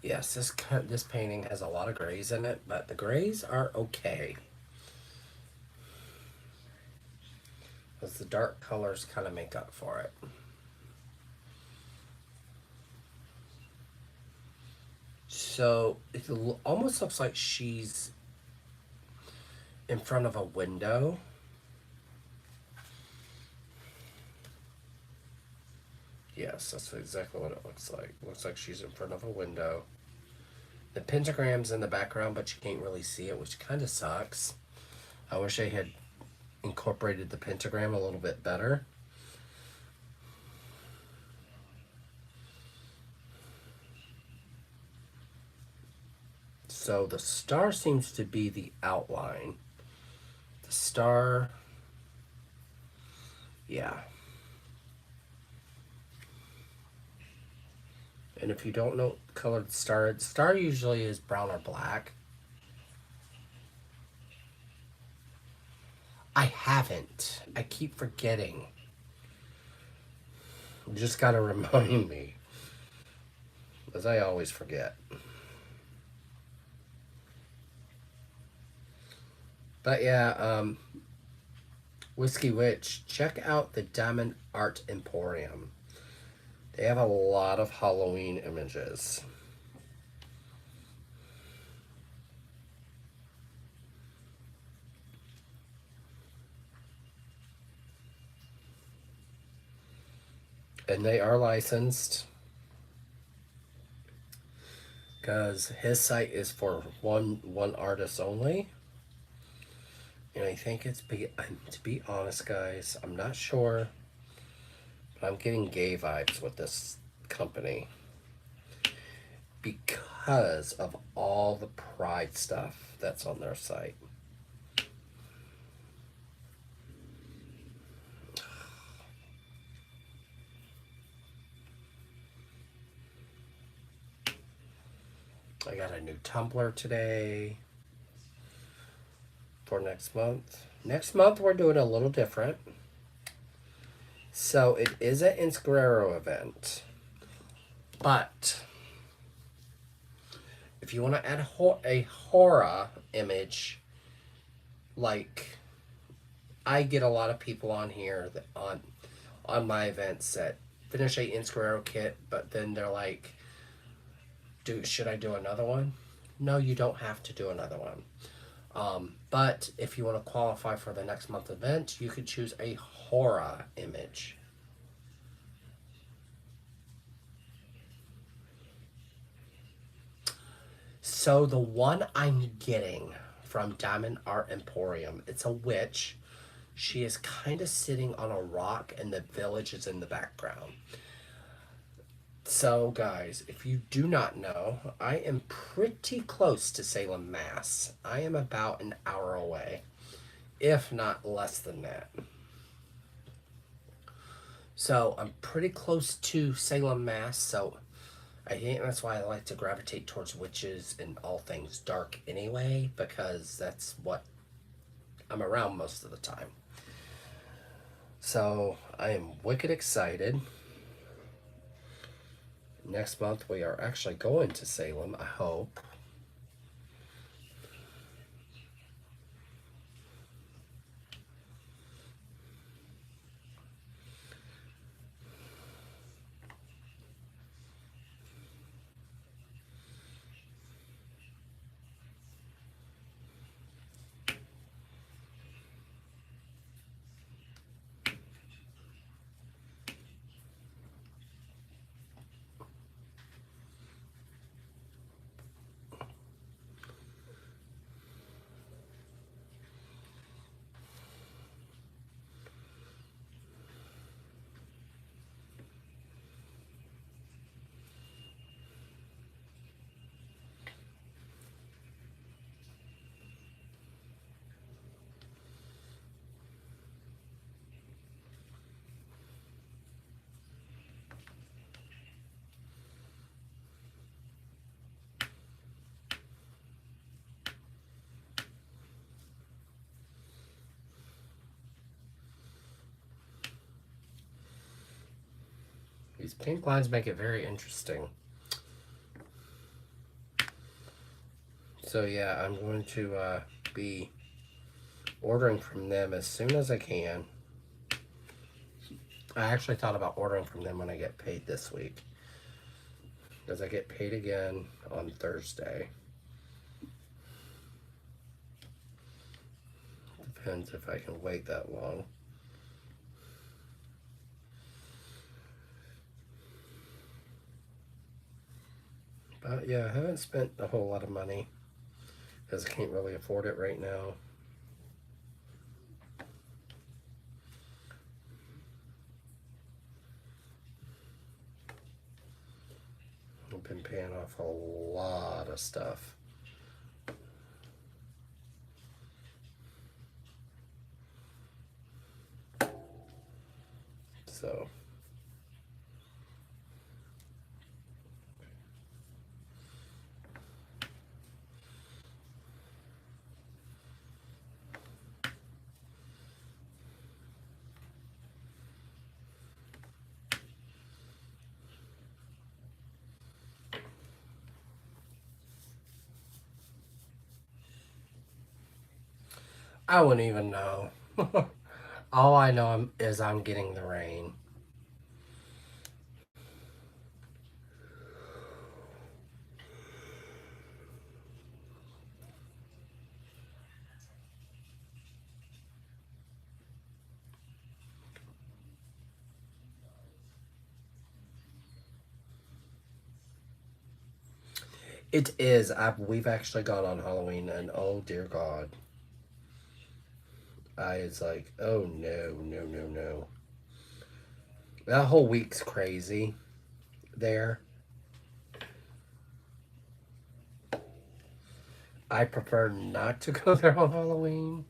Yes, this painting has a lot of grays in it, but the grays are okay. Because the dark colors kind of make up for it. So it almost looks like she's in front of a window. Yes, that's exactly what it looks like. Looks like she's in front of a window. The pentagram's in the background, but you can't really see it, which kind of sucks. I wish I had incorporated the pentagram a little bit better. So the star seems to be the outline. The star, yeah. And if you don't know colored star usually is brown or black. I haven't. I keep forgetting. You just gotta remind me, as I always forget. But yeah, Whiskey Witch, check out the Diamond Art Emporium. They have a lot of Halloween images. And they are licensed because his site is for one artist only. And I think it's to be honest, guys, I'm not sure, but I'm getting gay vibes with this company because of all the pride stuff that's on their site. I got a new tumbler today for next month. Next month we're doing a little different. So it is an Inscriero event, but if you want to add a horror image, like I get a lot of people on here that on my events that finish a Inscriero kit, but then they're like, should I do another one? No, you don't have to do another one. But if you want to qualify for the next month event, you could choose a horror image. So the one I'm getting from Diamond Art Emporium, it's a witch. She is kind of sitting on a rock and the village is in the background. So, guys, if you do not know, I am pretty close to Salem, Mass. I am about an hour away, if not less than that. So, I'm pretty close to Salem, Mass. So, I think that's why I like to gravitate towards witches and all things dark anyway, because that's what I'm around most of the time. So, I am wicked excited. Next month we are actually going to Salem, I hope. These pink lines make it very interesting. So yeah, I'm going to be ordering from them as soon as I can. I actually thought about ordering from them when I get paid this week. Because I get paid again on Thursday. Depends if I can wait that long. But yeah, I haven't spent a whole lot of money because I can't really afford it right now. I've been paying off a lot of stuff. So I wouldn't even know. All I know is I'm getting the rain. It is. We've actually gone on Halloween, and oh dear God, it's like, oh no, no, no, no. That whole week's crazy there. I prefer not to go there on Halloween.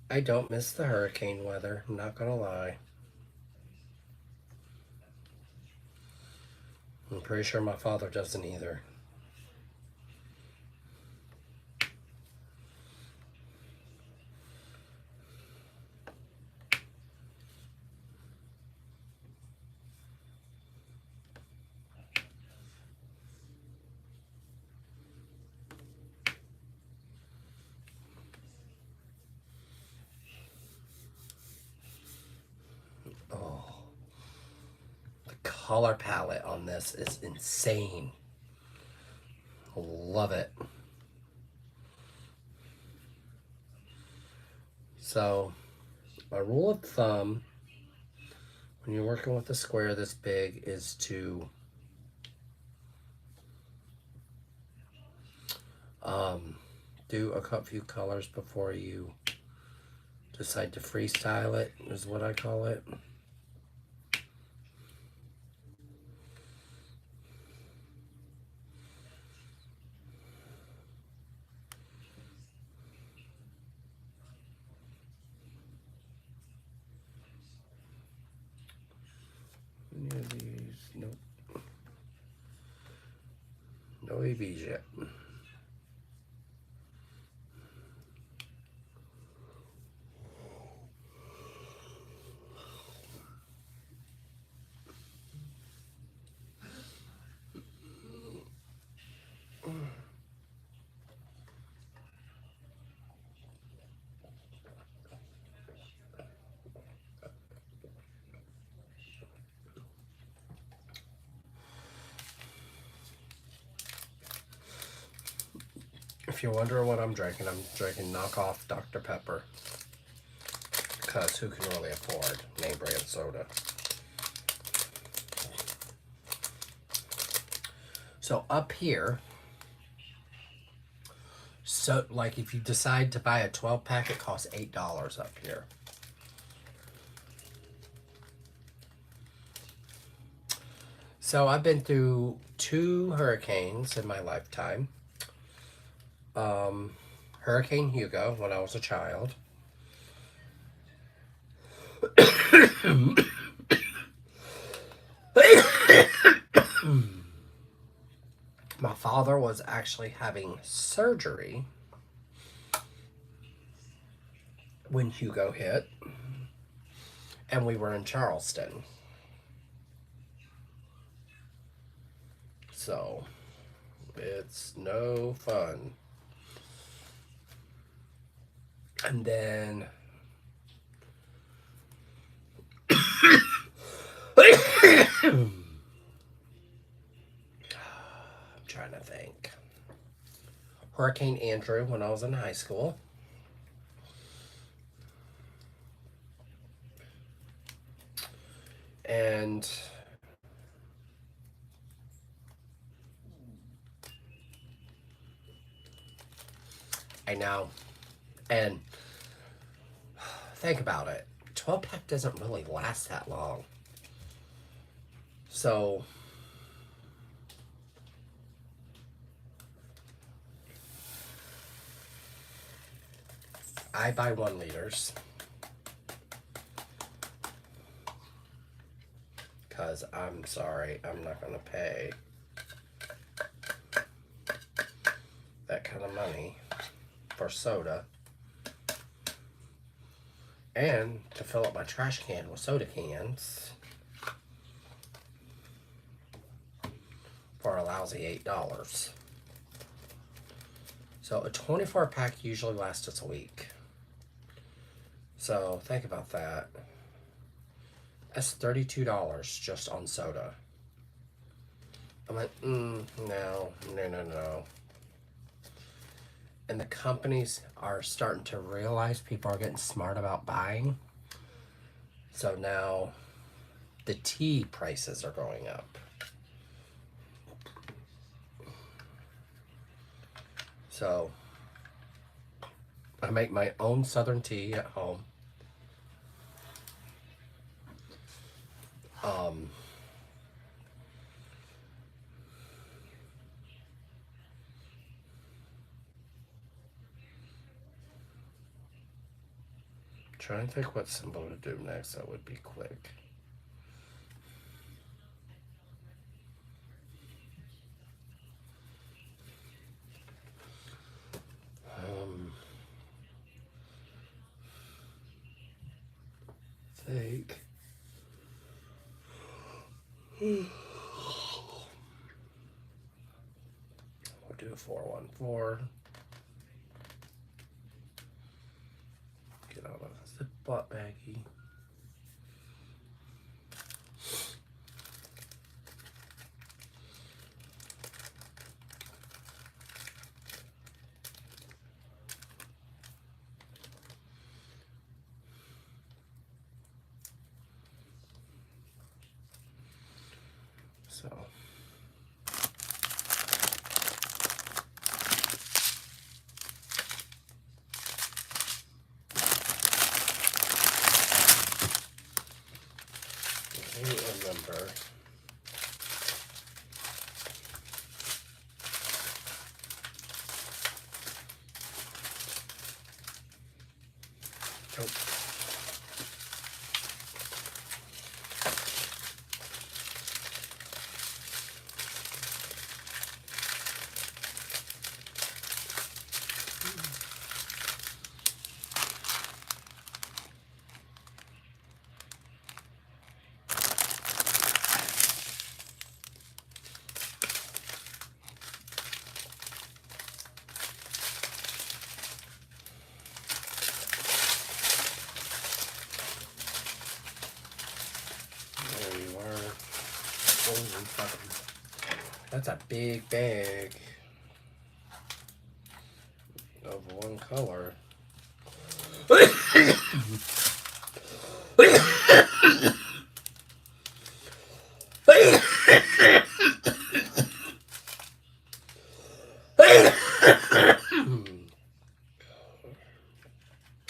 I don't miss the hurricane weather, I'm not gonna lie. I'm pretty sure my father doesn't either. Oh, the color palette on this is insane. Love it. So, my rule of thumb when you're working with a square this big is to do a few colors before you decide to freestyle it, is what I call it. Any of these? Nope. No ABs yet. If you're wondering what I'm drinking knockoff Dr. Pepper. Because who can really afford name brand soda? So up here, so like if you decide to buy a 12 pack, it costs $8 up here. So I've been through 2 hurricanes in my lifetime. Hurricane Hugo when I was a child. My father was actually having surgery when Hugo hit, and we were in Charleston. So, It's no fun. And then I'm trying to think. Hurricane Andrew when I was in high school. And I know. And think about it. 12 pack doesn't really last that long. So I buy 1 liters because I'm sorry, I'm not going to pay that kind of money for soda and to fill up my trash can with soda cans for a lousy $8. So a 24 pack usually lasts us a week. So think about that. That's $32 just on soda. I'm like, no. And the companies are starting to realize people are getting smart about buying. So now the tea prices are going up. So I make my own southern tea at home. Trying to think what symbol to do next that would be quick. Think. We'll do a 414. Get out of the butt baggie. So I remember. Oh. There you are. Holy fucking. That's a big bag of one color.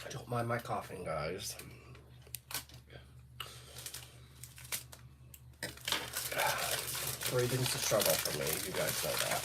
Don't mind my coughing, guys. Breathing's a struggle for me. You guys know that.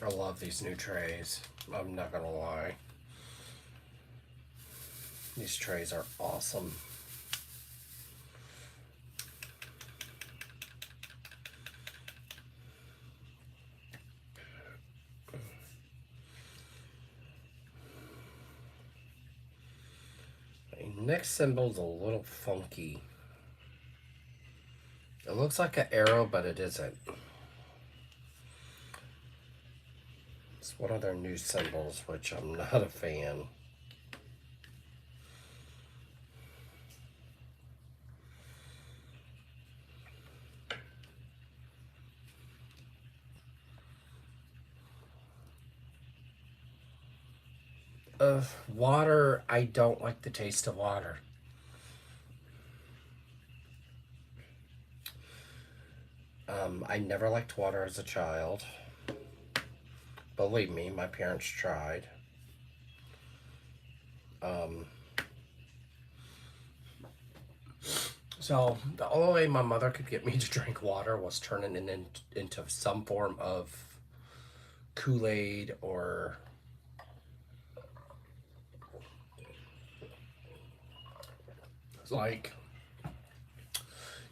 I love these new trays. I'm not gonna lie. These trays are awesome. The next symbol's a little funky. It looks like an arrow, but it isn't. It's one of their new symbols, which I'm not a fan. Water, I don't like the taste of water. I never liked water as a child. Believe me, my parents tried. So the only way my mother could get me to drink water was turning it into some form of Kool-Aid or like,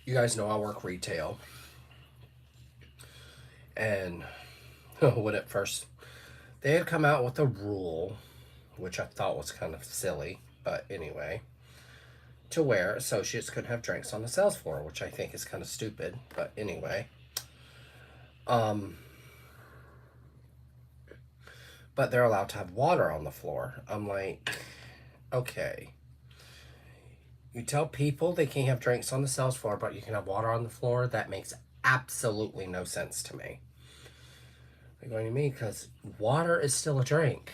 you guys know I work retail. And when at first they had come out with a rule, which I thought was kind of silly, but anyway, to where associates could have drinks on the sales floor, which I think is kind of stupid, but anyway. But they're allowed to have water on the floor. I'm like, okay. You tell people they can't have drinks on the sales floor, but you can have water on the floor? That makes absolutely no sense to me. They're going to me because water is still a drink.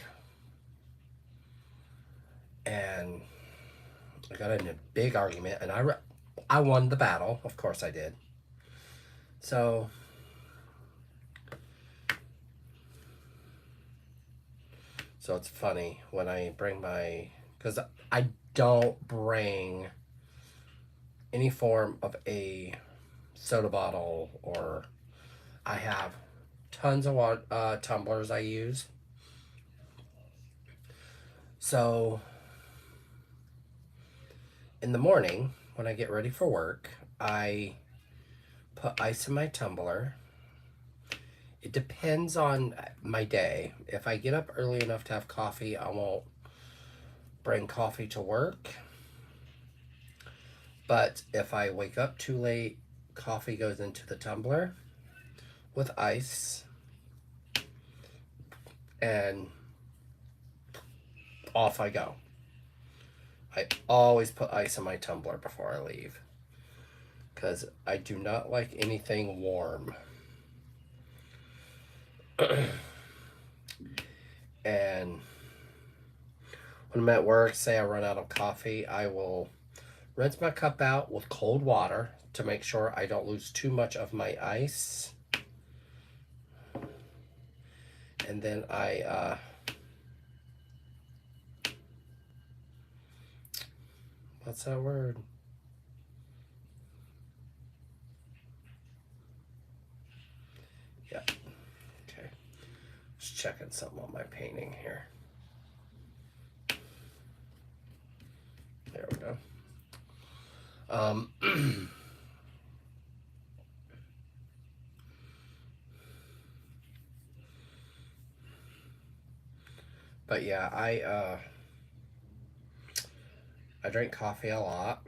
And I got in a big argument, and I won the battle. Of course I did. So it's funny when I bring my, because I don't bring any form of a soda bottle, or I have tons of water, tumblers I use. So in the morning when I get ready for work, I put ice in my tumbler. It depends on my day. If I get up early enough to have coffee, I won't bring coffee to work. But if I wake up too late, coffee goes into the tumbler with ice, and off I go. I always put ice in my tumbler before I leave, because I do not like anything warm. And when I'm at work, say I run out of coffee, I will rinse my cup out with cold water to make sure I don't lose too much of my ice. And then what's that word? Yeah. Okay. Just checking something on my painting here. There we go. But yeah, I drink coffee a lot.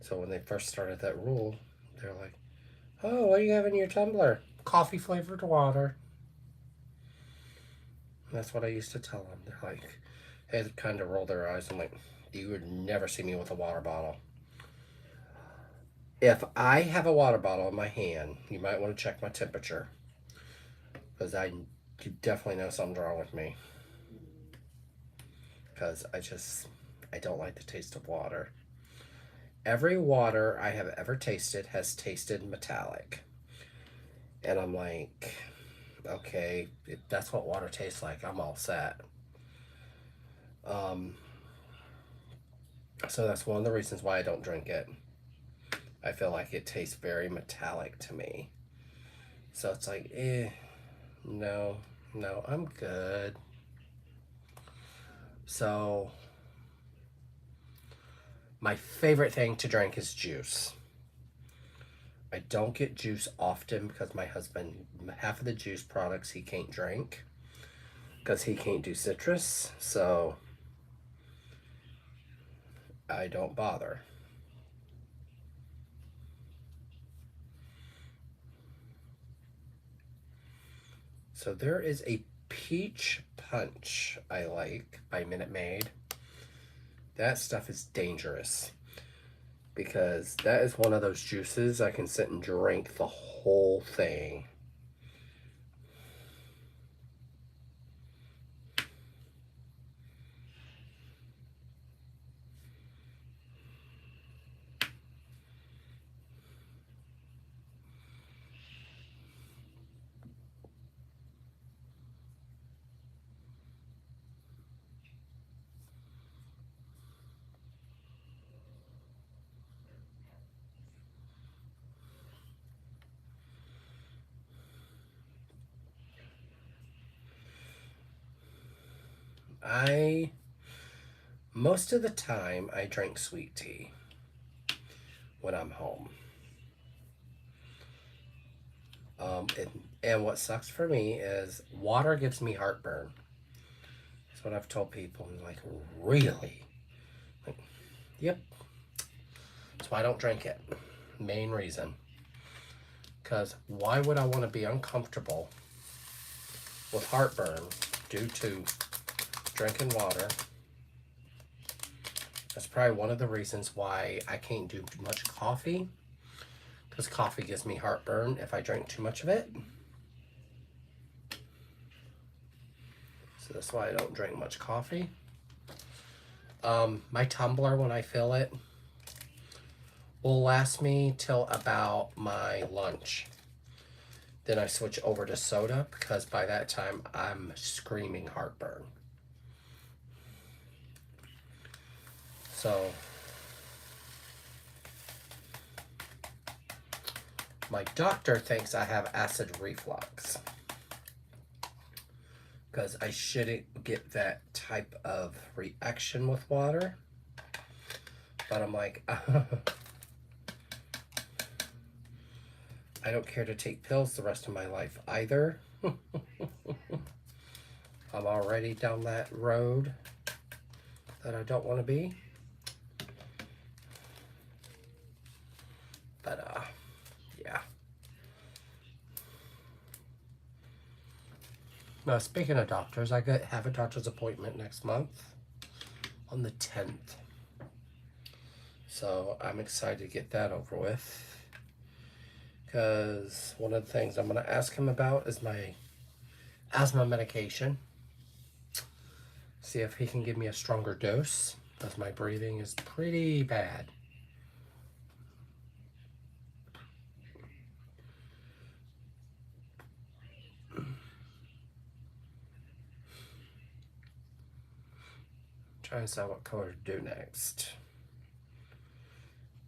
So when they first started that rule, they're like, "Oh, what do you have in your tumbler?" "Coffee flavored water." And that's what I used to tell them. They're like, they kind of roll their eyes. I'm like, you would never see me with a water bottle. If I have a water bottle in my hand, you might want to check my temperature, because you definitely know something's wrong with me. Because I don't like the taste of water. Every water I have ever tasted has tasted metallic. And I'm like, okay, if that's what water tastes like, I'm all set. So that's one of the reasons why I don't drink it. I feel like it tastes very metallic to me. So it's like, No, no, I'm good. So, my favorite thing to drink is juice. I don't get juice often because my husband, half of the juice products he can't drink because he can't do citrus. So, I don't bother. So, there is a peach punch I like by Minute Maid. That stuff is dangerous because that is one of those juices I can sit and drink the whole thing. I Most of the time I drink sweet tea when I'm home. And what sucks for me is water gives me heartburn. That's what I've told people. And like, really? Like, yep. That's why I don't drink it. Main reason. Because why would I want to be uncomfortable with heartburn due to drinking water? That's probably one of the reasons why I can't do much coffee. Because coffee gives me heartburn if I drink too much of it. So that's why I don't drink much coffee. My tumbler, when I fill it, will last me till about my lunch. Then I switch over to soda because by that time I'm screaming heartburn. So my doctor thinks I have acid reflux because I shouldn't get that type of reaction with water. But I'm like, I don't care to take pills the rest of my life either. I'm already down that road that I don't want to be. But, yeah. Now, speaking of doctors, I have a doctor's appointment next month on the 10th. So I'm excited to get that over with. Because one of the things I'm going to ask him about is my asthma medication. See if he can give me a stronger dose, because my breathing is pretty bad. Trying to decide what color to do next.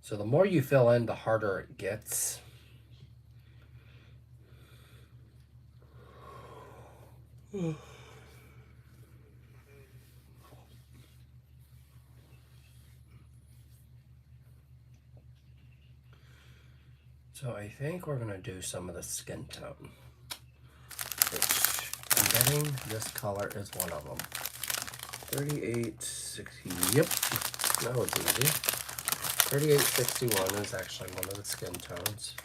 So the more you fill in, the harder it gets. So I think we're going to do some of the skin tone, which I'm betting this color is one of them. 3860, yep, that was easy. 3861 is actually one of the skin tones.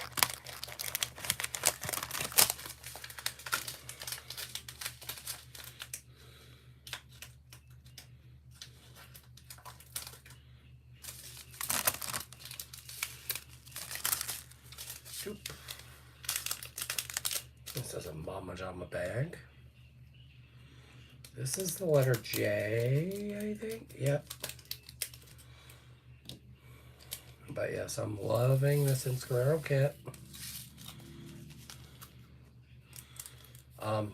This is a Mama Jama bag. This is the letter J, I think. Yep. But yes, I'm loving this Inscarero kit.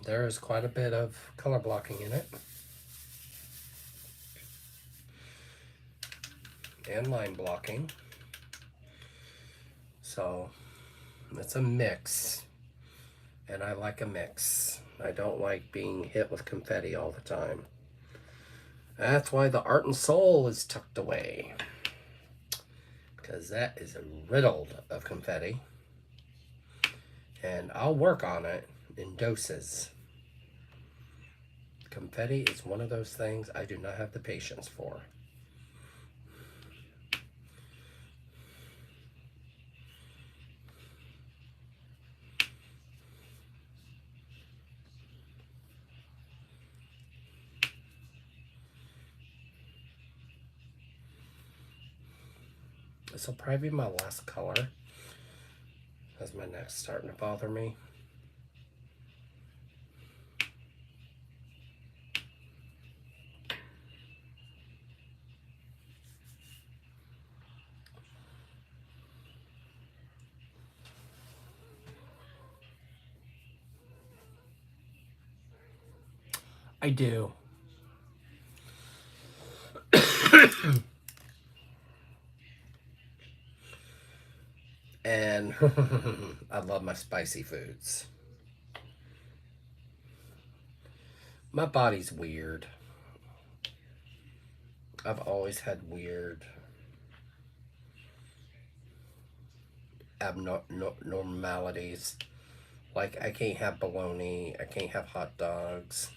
There is quite a bit of color blocking in it. And line blocking. So it's a mix. And I like a mix. I don't like being hit with confetti all the time. That's why the art and soul is tucked away. Because that is riddled of confetti. And I'll work on it in doses. Confetti is one of those things I do not have the patience for. This will probably be my last color, as my neck's starting to bother me. I do. And I love my spicy foods. My body's weird. I've always had weird abnormalities. Like, I can't have bologna, I can't have hot dogs.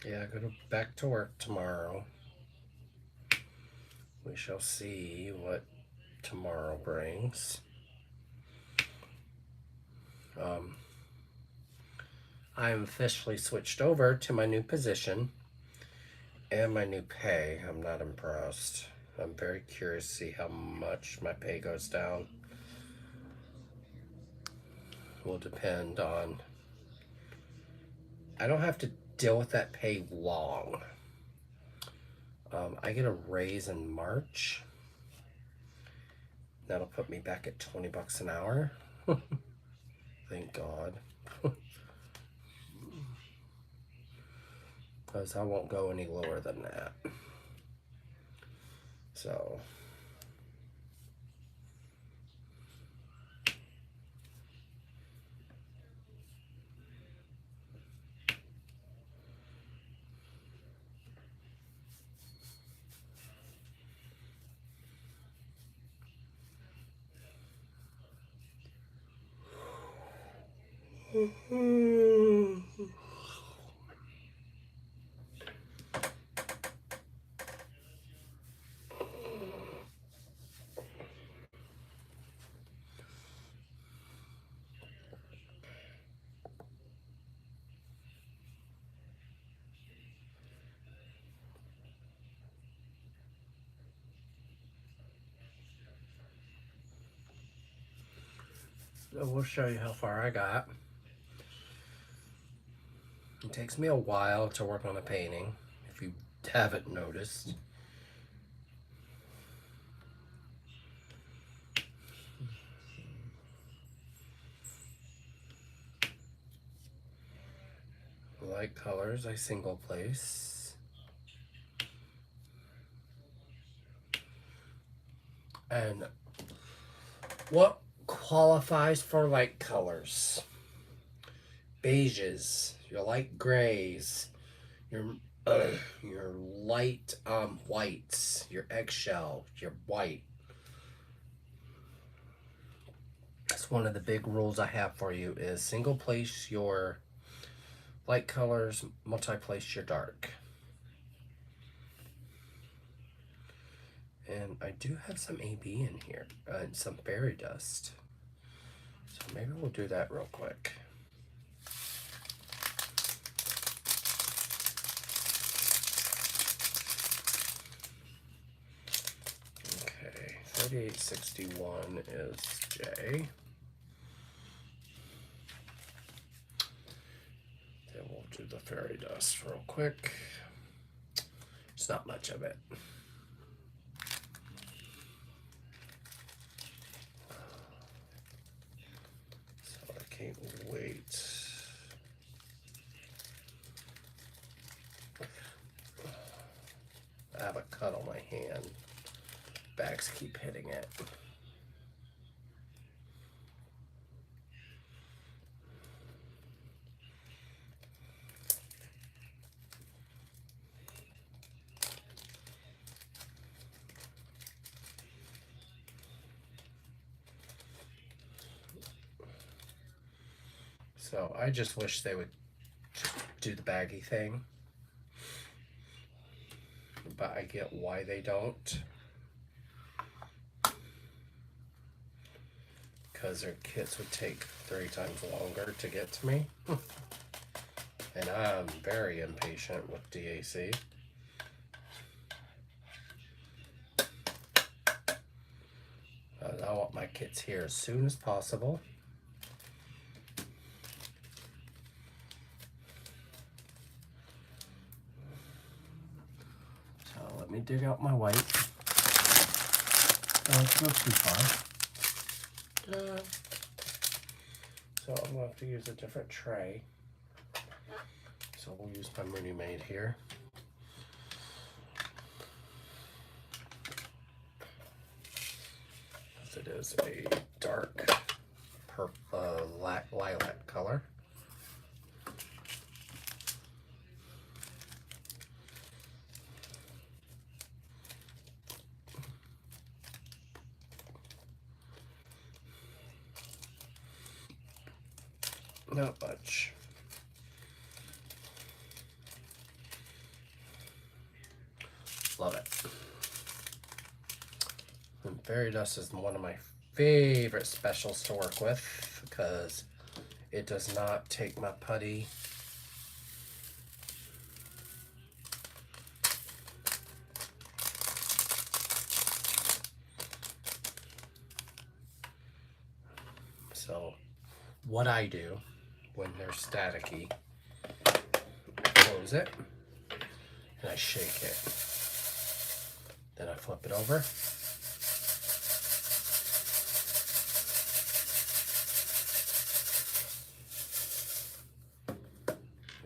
Yeah, I go back to work tomorrow. We shall see what tomorrow brings. I am officially switched over to my new position and my new pay. I'm not impressed. I'm very curious to see how much my pay goes down. Will depend on. I don't have to deal with that pay long. I get a raise in March. That'll put me back at $20 an hour. Thank God. Because I won't go any lower than that. So. So we'll show you how far I got. It takes me a while to work on a painting, if you haven't noticed. Light colors I single place. And what qualifies for light colors? Beiges, your light grays, your your light whites, your eggshell, your white. That's one of the big rules I have for you is single place your light colors, multi-place your dark. And I do have some AB in here and some fairy dust. So maybe we'll do that real quick. Okay, 3861 is J. Then we'll do the fairy dust real quick. It's not much of it. So I can't wait. I have a cut on my hand. Bags keep hitting it. So I just wish they would do the baggy thing, but I get why they don't. Because their kits would take 3 times longer to get to me. And I'm very impatient with DAC. I want my kits here as soon as possible. So let me dig out my white. Let's go too far. So I'm going to have to use a different tray. So we'll use my Mooney Maid here. It is a dark purple, lilac color. Not much. Love it. And fairy dust is one of my favorite specials to work with because it does not take my putty. So what I do when they're staticky, I close it and I shake it. Then I flip it over.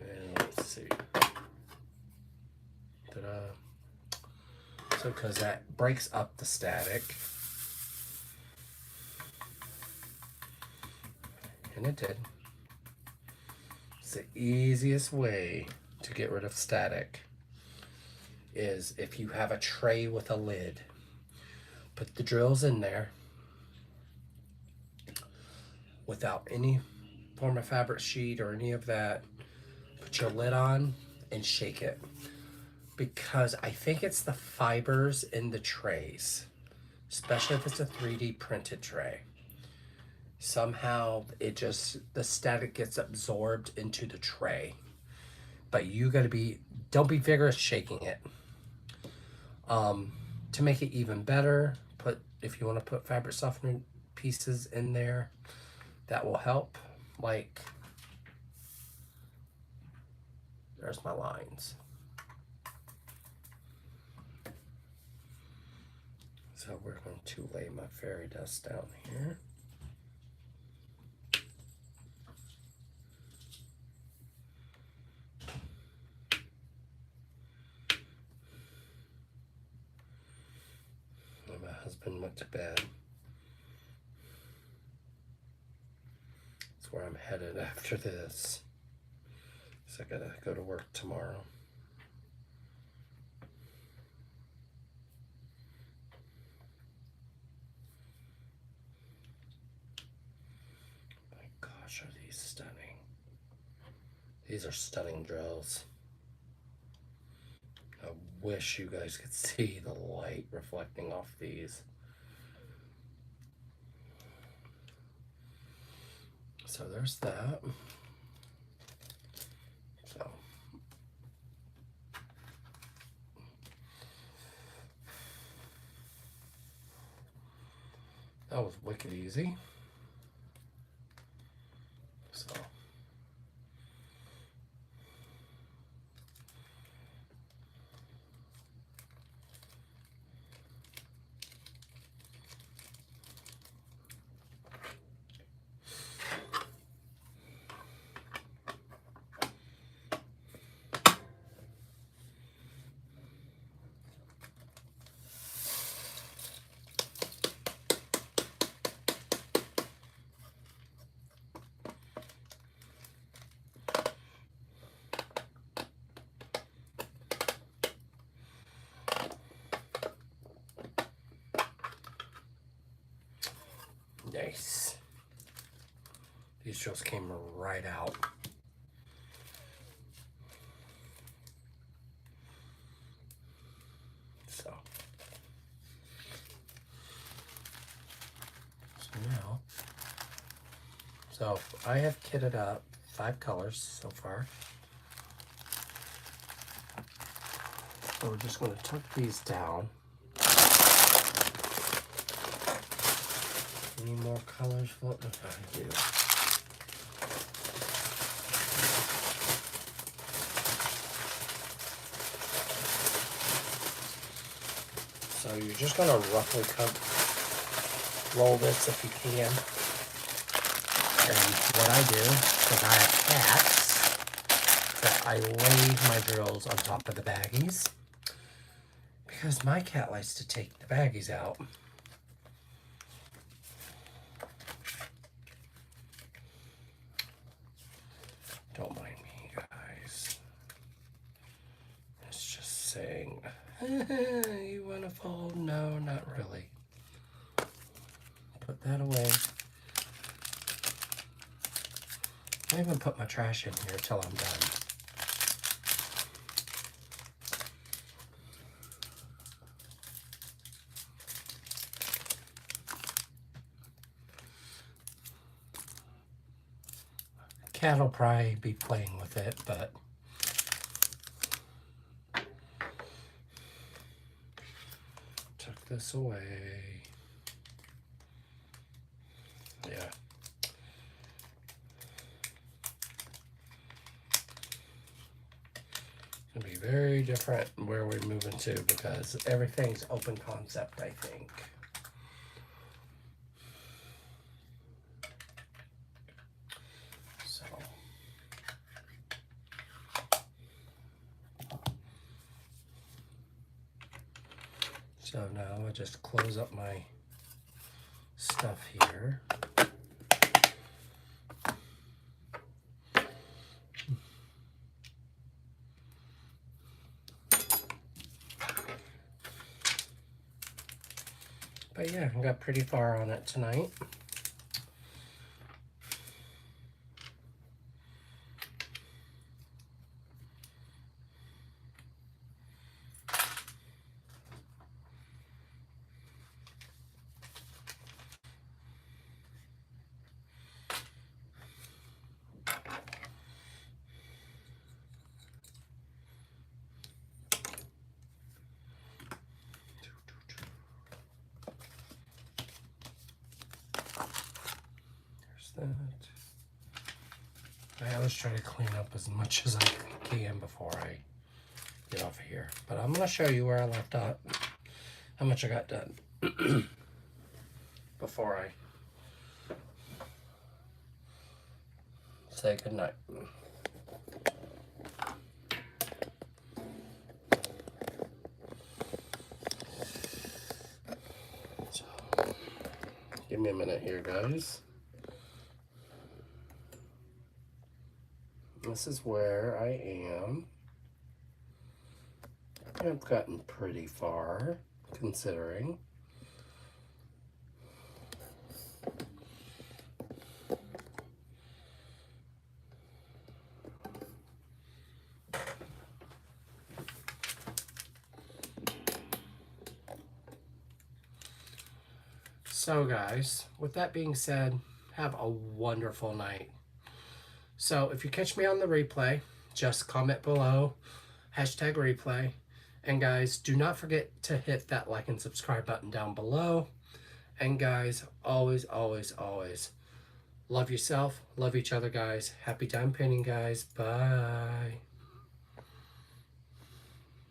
And let's see. Ta-da. So because that breaks up the static. And it did. It's the easiest way to get rid of static is if you have a tray with a lid. Put the drills in there without any form of fabric sheet or any of that. Put your lid on and shake it. Because I think it's the fibers in the trays, especially if it's a 3D printed tray. Somehow the static gets absorbed into the tray. But you gotta don't be vigorous shaking it. To make it even better, if you wanna put fabric softener pieces in there, that will help. Like, there's my lines. So we're going to lay my fairy dust down here. And my husband went to bed. That's where I'm headed after this. So I gotta go to work tomorrow. My gosh, are these stunning. These are stunning drills. I wish you guys could see the light reflecting off these. So there's that. So that was wicked easy. So nice. These drills came right out. So now, so I have kitted up 5 colors so far. So we're just going to tuck these down. Any more colors floating? I do. So you're just going to roughly roll this if you can. And what I do, because I have cats, that I lay my drills on top of the baggies. Because my cat likes to take the baggies out. Don't mind me, guys. It's just saying, you want to fold? No, not really. Put that away. I even put my trash in here till I'm done. Cat will probably be playing with it, but tuck this away. Yeah. It's gonna be very different where we're moving to because everything's open concept, I think. So now I just close up my stuff here. But yeah, I got pretty far on it tonight. I always try to clean up as much as I can before I get off of here. But I'm going to show you where I left out, how much I got done before I say goodnight. So, give me a minute here, guys. This is where I am. I've gotten pretty far, considering. So guys, with that being said, have a wonderful night. So if you catch me on the replay, just comment below, #replay. And guys, do not forget to hit that like and subscribe button down below. And guys, always, always, always love yourself, love each other, guys. Happy time painting, guys. Bye.